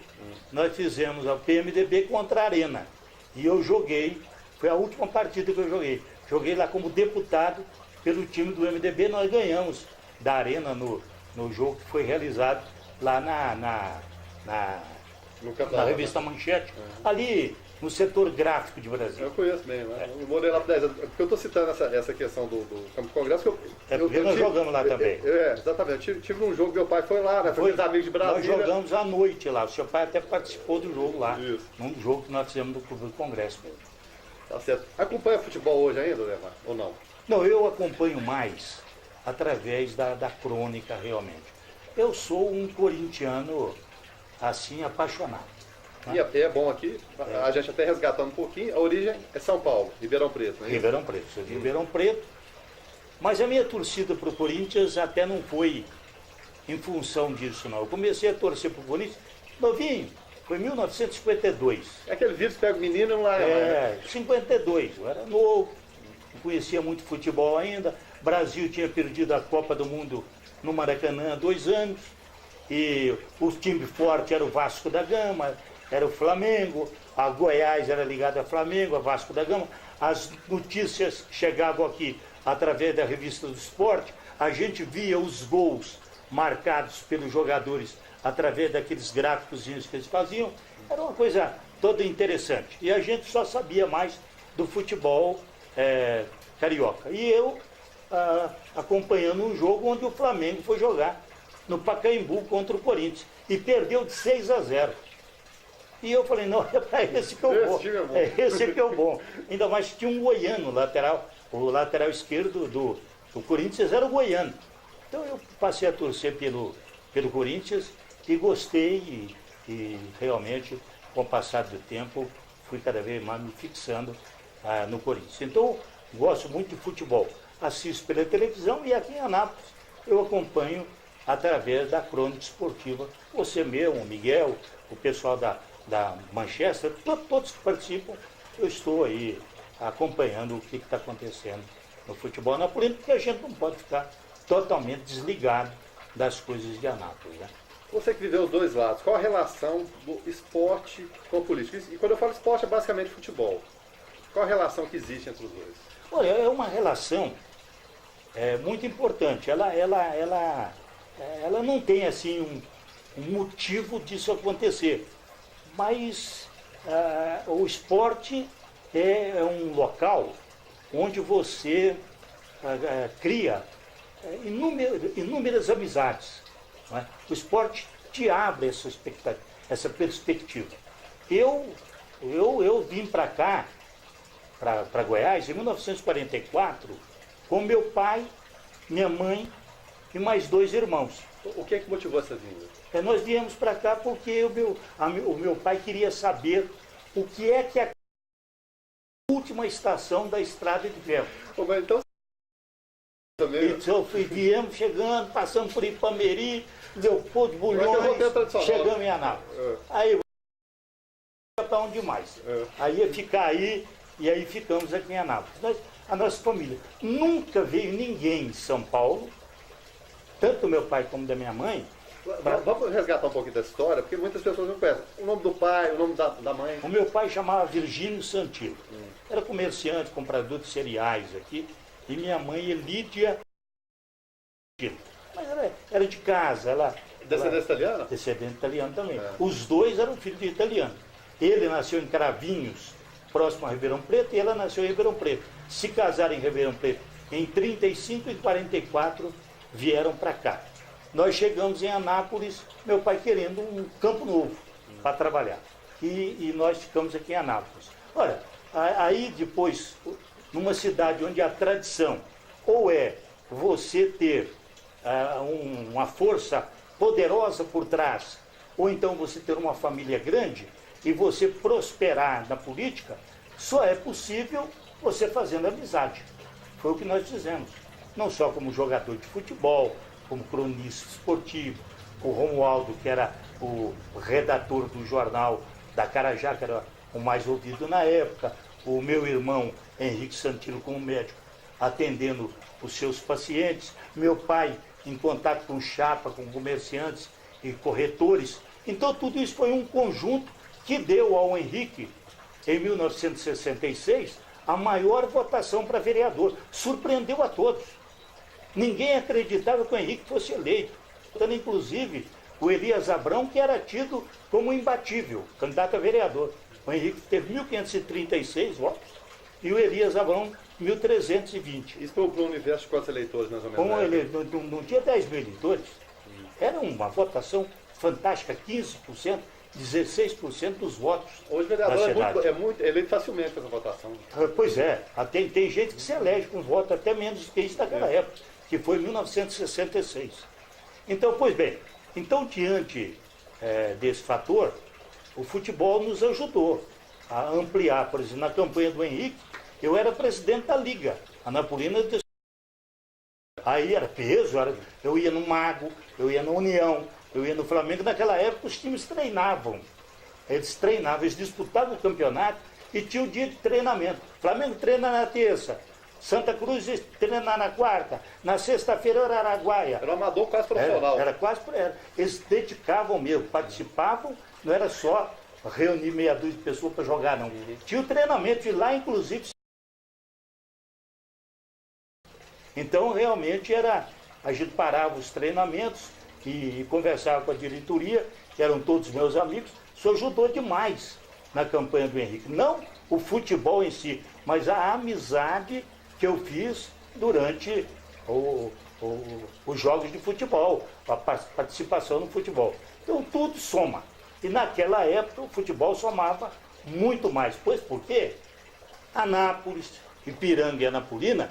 Nós fizemos a PMDB contra a Arena. E eu joguei, foi a última partida que eu joguei. Joguei lá como deputado pelo time do MDB. Nós ganhamos da Arena no jogo que foi realizado lá na revista Manchete, ali no setor gráfico de Brasília. Eu conheço bem, né? Eu morei lá por 10 anos. Porque eu estou citando essa questão do Campo do Congresso. Porque nós jogamos lá também. Exatamente. Eu tive um jogo, meu pai foi lá, né? Foi os amigos de Brasília. Nós jogamos à noite lá. O seu pai até participou do jogo lá. Isso. Num jogo que nós fizemos no Clube do Congresso mesmo. Tá certo. Acompanha futebol hoje ainda, Lemar? Ou não? Não, eu acompanho mais através da crônica, realmente. Eu sou um corintiano, assim, apaixonado. E é bom aqui, a gente até resgatando um pouquinho, a origem é São Paulo, Ribeirão Preto, né? Ribeirão Preto, sou de Ribeirão Preto. Mas a minha torcida para o Corinthians até não foi em função disso, não. Eu comecei a torcer para o Corinthians novinho, foi em 1952. É aquele vírus pega o menino e não larga mais, né? 52, eu era novo, não conhecia muito futebol ainda. O Brasil tinha perdido a Copa do Mundo no Maracanã há 2 anos. E o time forte era o Vasco da Gama, era o Flamengo, a Goiás era ligada ao Flamengo, a Vasco da Gama. As notícias chegavam aqui através da revista do Esporte, a gente via os gols marcados pelos jogadores através daqueles gráficos que eles faziam. Era uma coisa toda interessante. E a gente só sabia mais do futebol carioca. E eu acompanhando um jogo onde o Flamengo foi jogar no Pacaembu contra o Corinthians e perdeu de 6-0. E eu falei, não, é para esse que eu vou. Esse que é o bom. Ainda mais tinha um goiano, o lateral esquerdo do Corinthians era o goiano. Então eu passei a torcer pelo Corinthians e gostei e realmente, com o passar do tempo, fui cada vez mais me fixando no Corinthians. Então, gosto muito de futebol. Assisto pela televisão e aqui em Anápolis eu acompanho através da crônica esportiva. Você mesmo, o Miguel, o pessoal da Manchester, todos que participam, eu estou aí acompanhando o que está acontecendo no futebol napolitano, porque a gente não pode ficar totalmente desligado das coisas de Anápolis, né? Você que viveu os dois lados, qual a relação do esporte com a política? E quando eu falo esporte, é basicamente futebol. Qual a relação que existe entre os dois? Olha, é uma relação muito importante. Ela não tem assim um motivo disso acontecer. Mas o esporte é um local onde você cria inúmeras amizades. Não é? O esporte te abre essa perspectiva. Eu vim para cá, para Goiás, em 1944, com meu pai, minha mãe e mais 2 irmãos. O que é que motivou essa vinda? Nós viemos para cá porque o meu pai queria saber o que é a última estação da estrada de ferro. Então, então viemos chegando, passamos por Ipameri, Leopoldo Bulhões, chegamos em Anápolis. Aí para onde mais? Aí ia ficar aí, e aí ficamos aqui em Anápolis. A nossa família nunca veio ninguém em São Paulo, tanto meu pai como da minha mãe. Vamos resgatar um pouquinho da história, porque muitas pessoas não conhecem. O nome do pai, o nome da mãe. O meu pai chamava Virgínio Santilo. Era comerciante, comprador de cereais aqui. E minha mãe, Elídia. Mas ela era de casa. Descendente italiana? Descendente italiano também. Os dois eram filhos de italiano. Ele nasceu em Cravinhos, próximo a Ribeirão Preto, e ela nasceu em Ribeirão Preto. Se casaram em Ribeirão Preto em 35 e 44, vieram para cá. Nós chegamos em Anápolis, meu pai querendo um campo novo para trabalhar. E nós ficamos aqui em Anápolis. Olha, aí depois, numa cidade onde a tradição ou é você ter uma força poderosa por trás, ou então você ter uma família grande e você prosperar na política, só é possível você fazendo amizade. Foi o que nós fizemos. Não só como jogador de futebol, como cronista esportivo, o Romualdo, que era o redator do jornal da Carajá, que era o mais ouvido na época, o meu irmão Henrique Santilo como médico, atendendo os seus pacientes, meu pai em contato com chapa, com comerciantes e corretores. Então tudo isso foi um conjunto que deu ao Henrique, em 1966, a maior votação para vereador. Surpreendeu a todos. Ninguém acreditava que o Henrique fosse eleito. Tanto, inclusive, o Elias Abrão, que era tido como imbatível, candidato a vereador. O Henrique teve 1.536 votos e o Elias Abrão 1.320. Isso para o universo de quantos eleitores, mais ou menos? Não tinha 10 mil eleitores. Era uma votação fantástica, 15%, 16% dos votos. Hoje o vereador é eleito facilmente com essa votação. Pois é, tem gente que se elege com voto até menos do que isso naquela época, que foi em 1966. Então, pois bem, diante desse fator, o futebol nos ajudou a ampliar. Por exemplo, na campanha do Henrique, eu era presidente da Liga Anapolina. Aí era peso, eu ia no Mago, eu ia na União, eu ia no Flamengo. Naquela época os times treinavam. Eles disputavam o campeonato e tinha o dia de treinamento. Flamengo treina na terça, Santa Cruz treina na quarta, na sexta-feira era Araguaia. Era um amador quase profissional. Eles dedicavam mesmo, participavam, não era só reunir meia dúzia de pessoas para jogar, não. Tinha o treinamento e lá, inclusive. Então, realmente, a gente parava os treinamentos e conversava com a diretoria, que eram todos meus amigos. Isso ajudou demais na campanha do Henrique. Não o futebol em si, mas a amizade que eu fiz durante os jogos de futebol, a participação no futebol. Então, tudo soma. E naquela época o futebol somava muito mais. Pois por quê? Anápolis, Ipiranga e Anapolina,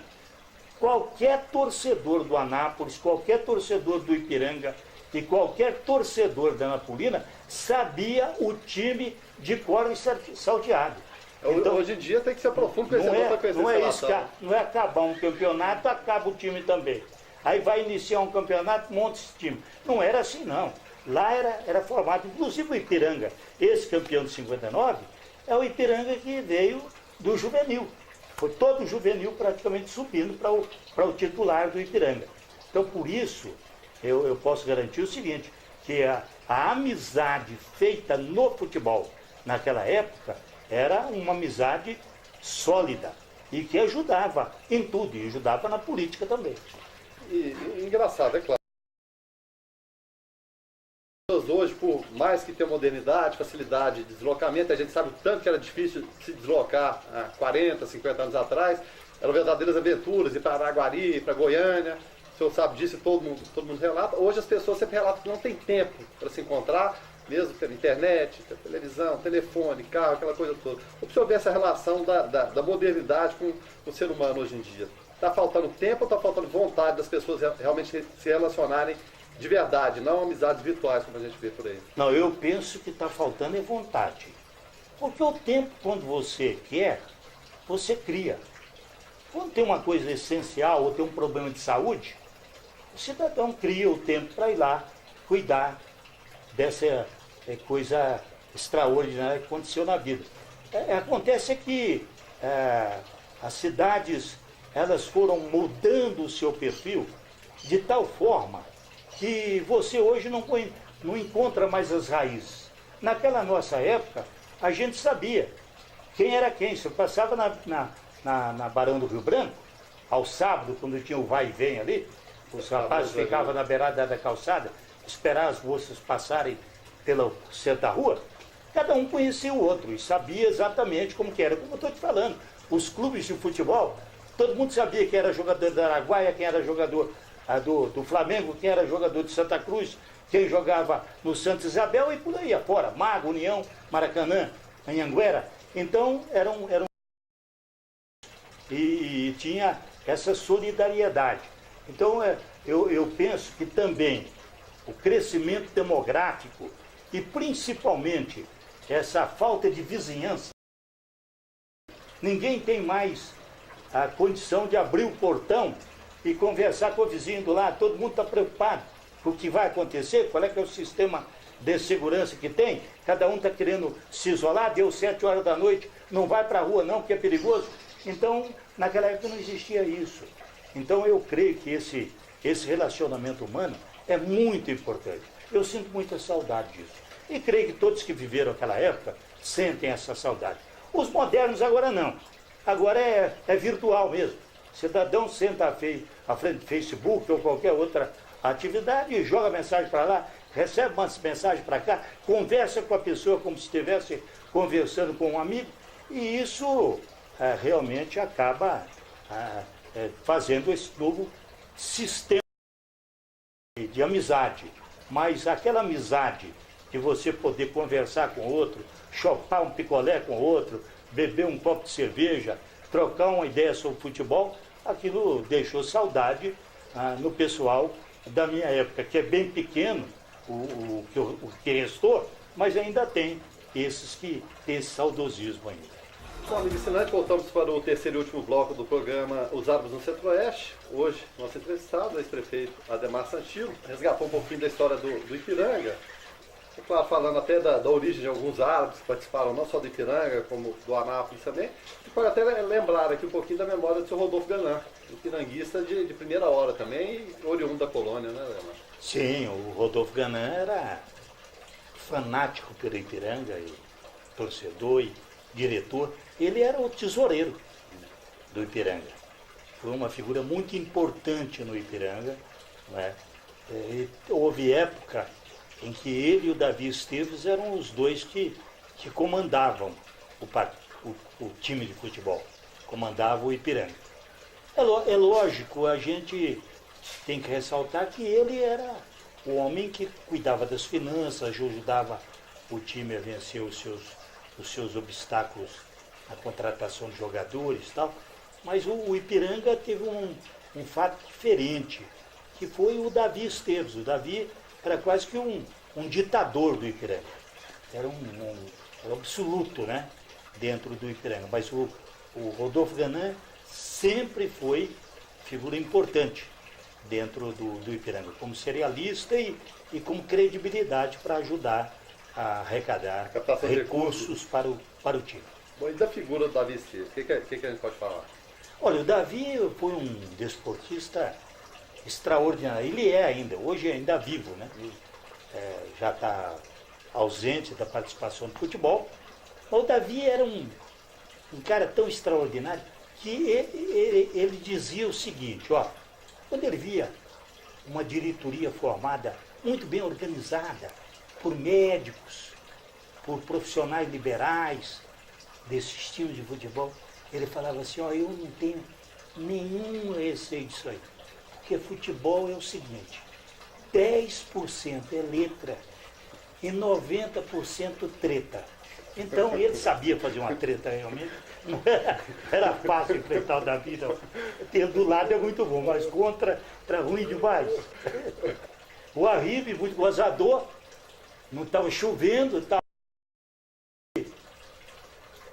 qualquer torcedor do Anápolis, qualquer torcedor do Ipiranga e qualquer torcedor da Anapolina sabia o time de cor e salteado. Então, hoje em dia tem que ser profundo conhecedor para conhecer não é acabar um campeonato, acaba o time também. Aí vai iniciar um campeonato, monta esse time. Não era assim, não. Lá era formado, inclusive o Ipiranga. Esse campeão de 59 é o Ipiranga que veio do juvenil. Foi todo o juvenil praticamente subindo para o titular do Ipiranga. Então, por isso, eu posso garantir o seguinte, que a amizade feita no futebol naquela época era uma amizade sólida e que ajudava em tudo, e ajudava na política também. E engraçado, é claro. Hoje, por mais que tenha modernidade, facilidade de deslocamento, a gente sabe o tanto que era difícil se deslocar há 40, 50 anos atrás, eram verdadeiras aventuras, ir para Araguari, ir para Goiânia, o senhor sabe disso e todo mundo relata. Hoje as pessoas sempre relatam que não tem tempo para se encontrar, mesmo pela internet, pela televisão, telefone, carro, aquela coisa toda. Como o senhor vê essa relação da modernidade com o ser humano hoje em dia? Está faltando tempo ou está faltando vontade das pessoas realmente se relacionarem de verdade, não amizades virtuais, como a gente vê por aí? Não, eu penso que está faltando é vontade. Porque o tempo, quando você quer, você cria. Quando tem uma coisa essencial ou tem um problema de saúde, o cidadão cria o tempo para ir lá cuidar dessa coisa extraordinária que aconteceu na vida. Acontece que as cidades elas foram mudando o seu perfil de tal forma que você hoje não encontra mais as raízes. Naquela nossa época, a gente sabia quem era quem. Você passava na Barão do Rio Branco, ao sábado, quando tinha o vai e vem ali, os rapazes ficavam na beirada da calçada, esperar as moças passarem pelo centro da rua, cada um conhecia o outro e sabia exatamente como que era. Como eu estou te falando, os clubes de futebol, todo mundo sabia quem era jogador da Araguaia, quem era jogador do Flamengo, quem era jogador de Santa Cruz, quem jogava no Santa Isabel e por aí afora, Mago, União, Maracanã, Anhanguera. Então, eram e tinha essa solidariedade. Então, eu penso que também o crescimento demográfico e principalmente essa falta de vizinhança, ninguém tem mais a condição de abrir o portão e conversar com o vizinho do lado. Todo mundo está preocupado com o que vai acontecer, qual é que é o sistema de segurança que tem. Cada um está querendo se isolar, deu 7 horas da noite, não vai para a rua não, porque é perigoso. Então, naquela época não existia isso. Então eu creio que esse relacionamento humano é muito importante. Eu sinto muita saudade disso. E creio que todos que viveram aquela época sentem essa saudade. Os modernos agora não. Agora é virtual mesmo. O cidadão senta à frente do Facebook ou qualquer outra atividade e joga mensagem para lá, recebe uma mensagem para cá, conversa com a pessoa como se estivesse conversando com um amigo, e isso realmente acaba fazendo esse novo sistema de amizade. Mas aquela amizade de você poder conversar com o outro, chopar um picolé com o outro, beber um copo de cerveja, trocar uma ideia sobre futebol, aquilo deixou saudade no pessoal da minha época, que é bem pequeno, o que restou, mas ainda tem esses que tem esse saudosismo ainda. Bom, amigo ensinante, voltamos para o terceiro e último bloco do programa Os Árvores no Centro-Oeste. Hoje, nosso entrevistado, o ex-prefeito Ademar Santilo, resgatou um pouquinho da história do Ipiranga. Claro, falando até da origem de alguns árabes que participaram não só do Ipiranga, como do Anápolis também. E pode até lembrar aqui um pouquinho da memória do seu Rodolfo Ganan, ipiranguista de primeira hora também, e oriundo da colônia, né, Ademar? Sim, o Rodolfo Ganan era fanático pelo Ipiranga, e torcedor e diretor. Ele era o tesoureiro do Ipiranga. Foi uma figura muito importante no Ipiranga, né? Houve época em que ele e o Davi Esteves eram os dois que comandavam o time de futebol, comandavam o Ipiranga. É lógico, a gente tem que ressaltar que ele era o homem que cuidava das finanças, ajudava o time a vencer os seus obstáculos na contratação de jogadores e tal. Mas o Ipiranga teve um fato diferente, que foi o Davi Esteves. O Davi era quase que um ditador do Ipiranga. Era um absoluto, né, dentro do Ipiranga. Mas o Rodolfo Ganam sempre foi figura importante dentro do Ipiranga, como serialista e com credibilidade para ajudar a arrecadar recursos para o time. Bom, e da figura do Davi Esteves, o que a gente pode falar? Olha, o Davi foi um desportista extraordinário. Ele é ainda, hoje é ainda vivo, né? Já está ausente da participação no futebol. Mas o Davi era um cara tão extraordinário que ele dizia o seguinte, ó, quando ele via uma diretoria formada, muito bem organizada, por médicos, por profissionais liberais desses times de futebol, ele falava assim, ó, eu não tenho nenhum receio disso aí. Porque futebol é o seguinte, 10% é letra e 90% treta. Então ele sabia fazer uma treta realmente. Não era fácil enfrentar o Davi, não. Ter do lado é muito bom, mas contra era ruim demais. O Arribe, muito gozador, não estava chovendo, estava.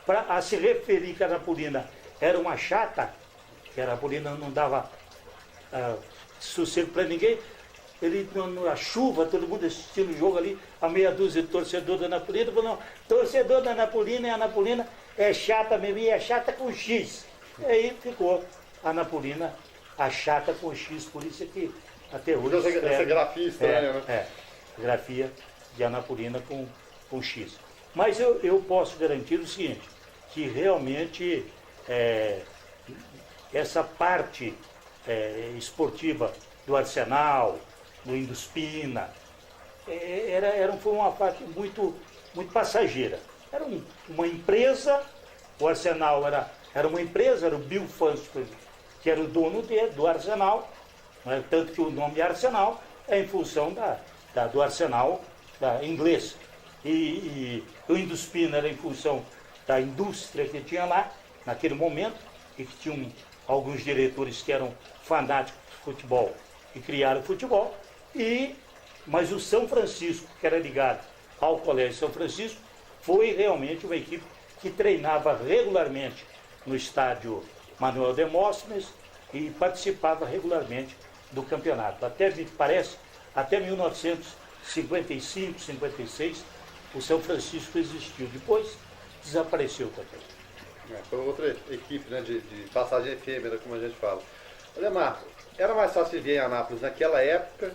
Para se referir que a Napolina era uma chata, que a Napolina não dava sossego para ninguém, ele, na chuva, todo mundo assistindo o jogo ali, a meia dúzia de torcedor da Napolina, falou, não, torcedor da Napolina e a Napolina é chata mesmo, e é chata com X. E aí ficou a Napolina, a chata com X, por isso é que até hoje essa grafia estranha, né? Grafia de Anapolina com X. Mas eu posso garantir o seguinte, que realmente essa parte esportiva do Arsenal, do Induspina, foi uma parte muito, muito passageira. Era uma empresa, o Arsenal era uma empresa, era o Bill Funston, que era o dono do Arsenal, né? Tanto que o nome Arsenal é em função do Arsenal inglês. E o Induspina era em função da indústria que tinha lá, naquele momento, e que tinham alguns diretores que eram fanáticos de futebol e criaram futebol. Mas o São Francisco, que era ligado ao Colégio São Francisco, foi realmente uma equipe que treinava regularmente no estádio Manuel Demóstenes e participava regularmente do campeonato. Até, me parece, até 1955, 56, o São Francisco existiu. Depois desapareceu também. Foi outra equipe, né, de passagem efêmera, como a gente fala. Olha, Marco, era mais fácil viver em Anápolis naquela época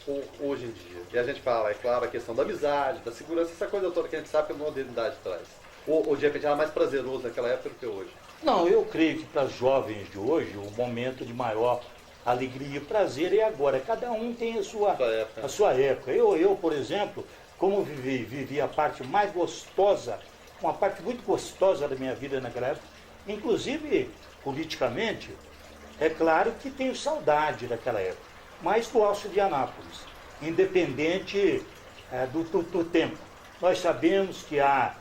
ou hoje em dia? E a gente fala, é claro, a questão da amizade, da segurança, essa coisa toda que a gente sabe que a modernidade traz. Ou de repente era mais prazeroso naquela época do que hoje? Não, eu creio que para os jovens de hoje, o momento de maior alegria e prazer é agora. Cada um tem a sua época. Eu, por exemplo, como vivi a parte mais gostosa, uma parte muito gostosa da minha vida naquela época, inclusive politicamente, é claro que tenho saudade daquela época, mas gosto de Anápolis, independente do tempo. Nós sabemos que há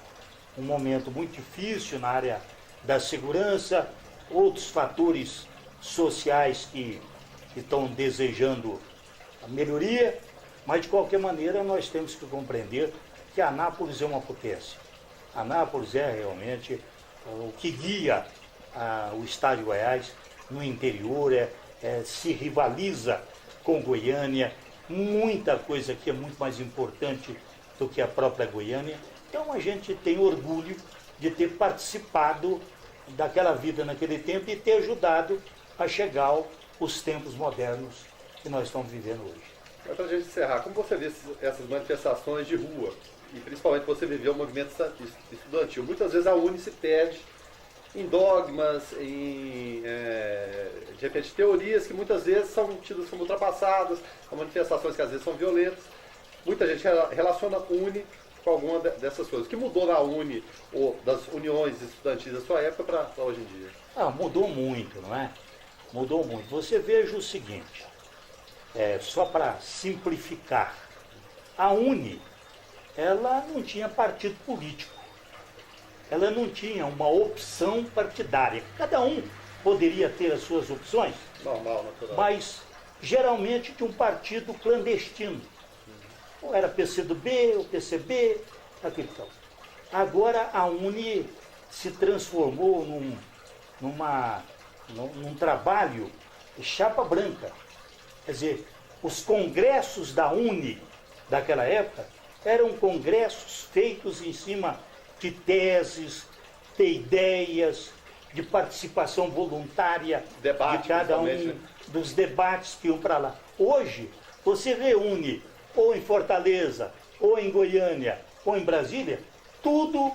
um momento muito difícil na área da segurança, outros fatores sociais que estão desejando a melhoria, mas de qualquer maneira nós temos que compreender que Anápolis é uma potência. Anápolis é realmente o que guia o Estado de Goiás no interior, se rivaliza com Goiânia, muita coisa que é muito mais importante do que a própria Goiânia. Então a gente tem orgulho de ter participado daquela vida naquele tempo e ter ajudado a chegar aos tempos modernos que nós estamos vivendo hoje. Mas para a gente encerrar, como você vê essas manifestações de rua, e principalmente você viveu o movimento estudantil, muitas vezes a UNE se perde em dogmas, de repente teorias que muitas vezes são tidas como ultrapassadas, manifestações que às vezes são violentas. Muita gente relaciona a UNE com alguma dessas coisas. O que mudou na UNE, ou das uniões estudantis da sua época para hoje em dia? Mudou muito, não é? Mudou muito. Você veja o seguinte, só para simplificar, a UNE ela não tinha partido político. Ela não tinha uma opção partidária. Cada um poderia ter as suas opções, Normal, natural. mas geralmente de um partido clandestino. Ou era PCdoB, ou PCB, aquilo e tal. Agora a UNE se transformou num trabalho de chapa branca. Quer dizer, os congressos da UNE daquela época eram congressos feitos em cima de teses, de ideias, de participação voluntária Debate, de cada um, principalmente, né? dos debates que iam para lá. Hoje, você reúne, ou em Fortaleza, ou em Goiânia, ou em Brasília, tudo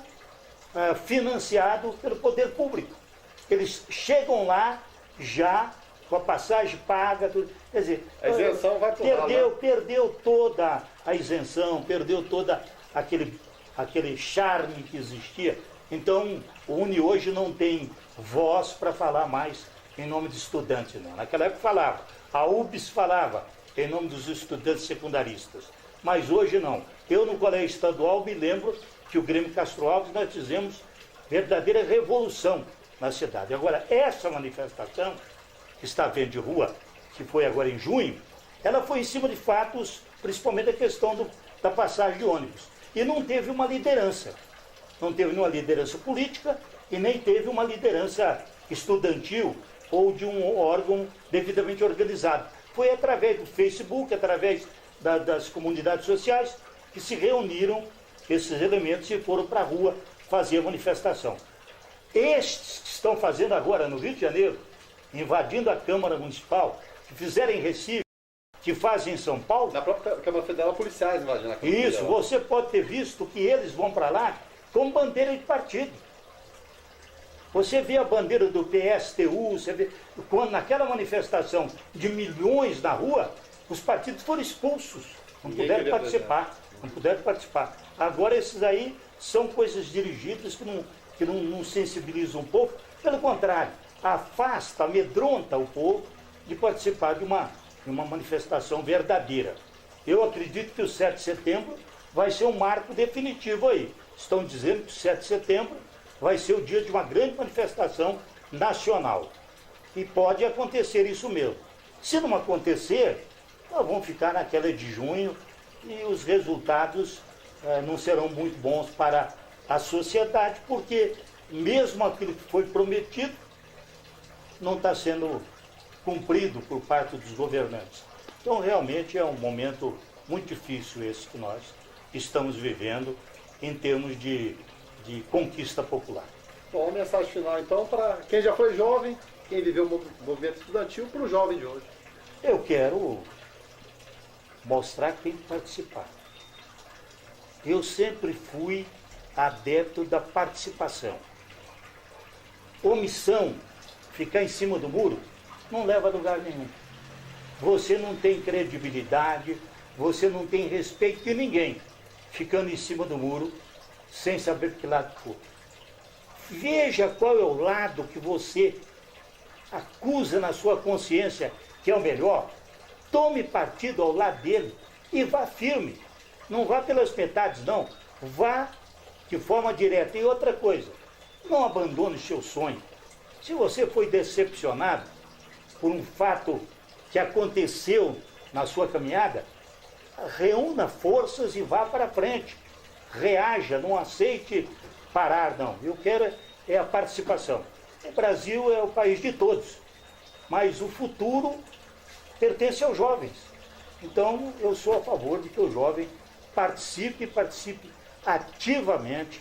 financiado pelo poder público. Eles chegam lá já com a passagem paga, tudo. Quer dizer, A isenção vai pro ralo, né? perdeu toda a isenção, perdeu toda aquele charme que existia. Então, o UNE hoje não tem voz para falar mais em nome de estudantes, não. Naquela época falava, a UBS falava em nome dos estudantes secundaristas, mas hoje não. Eu, no colégio estadual, me lembro que o Grêmio Castro Alves nós fizemos verdadeira revolução na cidade. Agora, essa manifestação que está vendo de rua, que foi agora em junho, ela foi em cima de fatos, principalmente a questão da passagem de ônibus. E não teve uma liderança. Não teve nenhuma liderança política e nem teve uma liderança estudantil ou de um órgão devidamente organizado. Foi através do Facebook, através das comunidades sociais, que se reuniram esses elementos e foram para a rua fazer a manifestação. Estes que estão fazendo agora no Rio de Janeiro, invadindo a Câmara Municipal, que fizeram em Recife, que fazem em São Paulo... Na própria Câmara Federal, policiais invadindo a Câmara Isso, Federal. você pode ter visto que eles vão para lá com bandeira de partido. Você vê a bandeira do PSTU, você vê, quando naquela manifestação de milhões na rua, os partidos foram expulsos, não Ninguém puderam queria participar, não puderam participar. Agora esses aí são coisas dirigidas que não sensibilizam um pouco, pelo contrário, afasta, amedronta o povo de participar de uma manifestação verdadeira. Eu acredito que o 7 de setembro vai ser um marco definitivo aí. Estão dizendo que o 7 de setembro vai ser o dia de uma grande manifestação nacional. E pode acontecer isso mesmo. Se não acontecer, nós vamos ficar naquela de junho e os resultados não serão muito bons para a sociedade, porque mesmo aquilo que foi prometido não está sendo cumprido por parte dos governantes. Então, realmente é um momento muito difícil esse que nós estamos vivendo em termos de conquista popular. Bom, a mensagem final, então, para quem já foi jovem, quem viveu o movimento estudantil, para o jovem de hoje. Eu quero mostrar que tem que participar. Eu sempre fui adepto da participação. Omissão, ficar em cima do muro, não leva a lugar nenhum. Você não tem credibilidade, você não tem respeito de ninguém, ficando em cima do muro, sem saber de que lado for. Veja qual é o lado que você acusa na sua consciência que é o melhor. Tome partido ao lado dele e vá firme. Não vá pelas metades, não. Vá de forma direta. E outra coisa, não abandone o seu sonho. Se você foi decepcionado por um fato que aconteceu na sua caminhada, reúna forças e vá para frente. Reaja, não aceite parar, não. Eu quero é a participação. O Brasil é o país de todos, mas o futuro pertence aos jovens. Então, eu sou a favor de que o jovem participe ativamente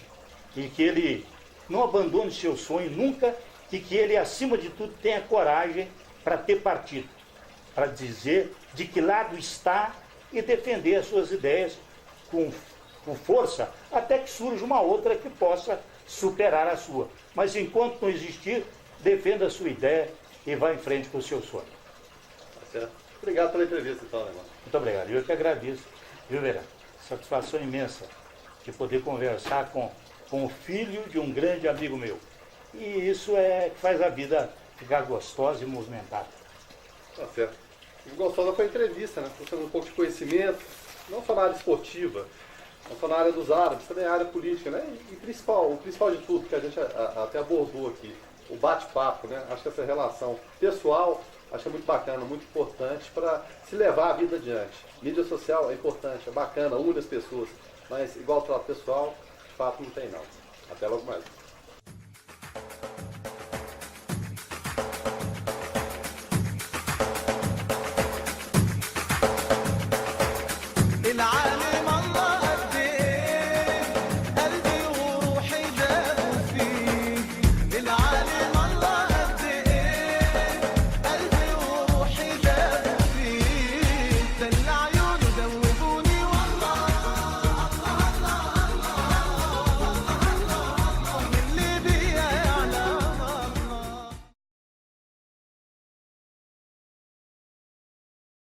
e que ele não abandone seu sonho nunca e que ele, acima de tudo, tenha coragem para ter partido, para dizer de que lado está e defender as suas ideias com força, até que surja uma outra que possa superar a sua. Mas enquanto não existir, defenda a sua ideia e vá em frente com o seu sonho. Tá certo. Obrigado pela entrevista, então, Alemão. Muito obrigado. Eu que agradeço, viu, Verão? Satisfação imensa de poder conversar com o filho de um grande amigo meu. E isso é que faz a vida ficar gostosa e movimentada. Tá certo. E gostosa foi a entrevista, né? Trouxendo um pouco de conhecimento, não só na área esportiva, Não só na área dos árabes, também na área política, né? E o principal de tudo, que a gente até abordou aqui, o bate-papo, né? Acho que essa relação pessoal, acho que é muito bacana, muito importante para se levar a vida adiante. Mídia social é importante, é bacana, une as pessoas, mas igual trato pessoal, de fato não tem não. Até logo mais.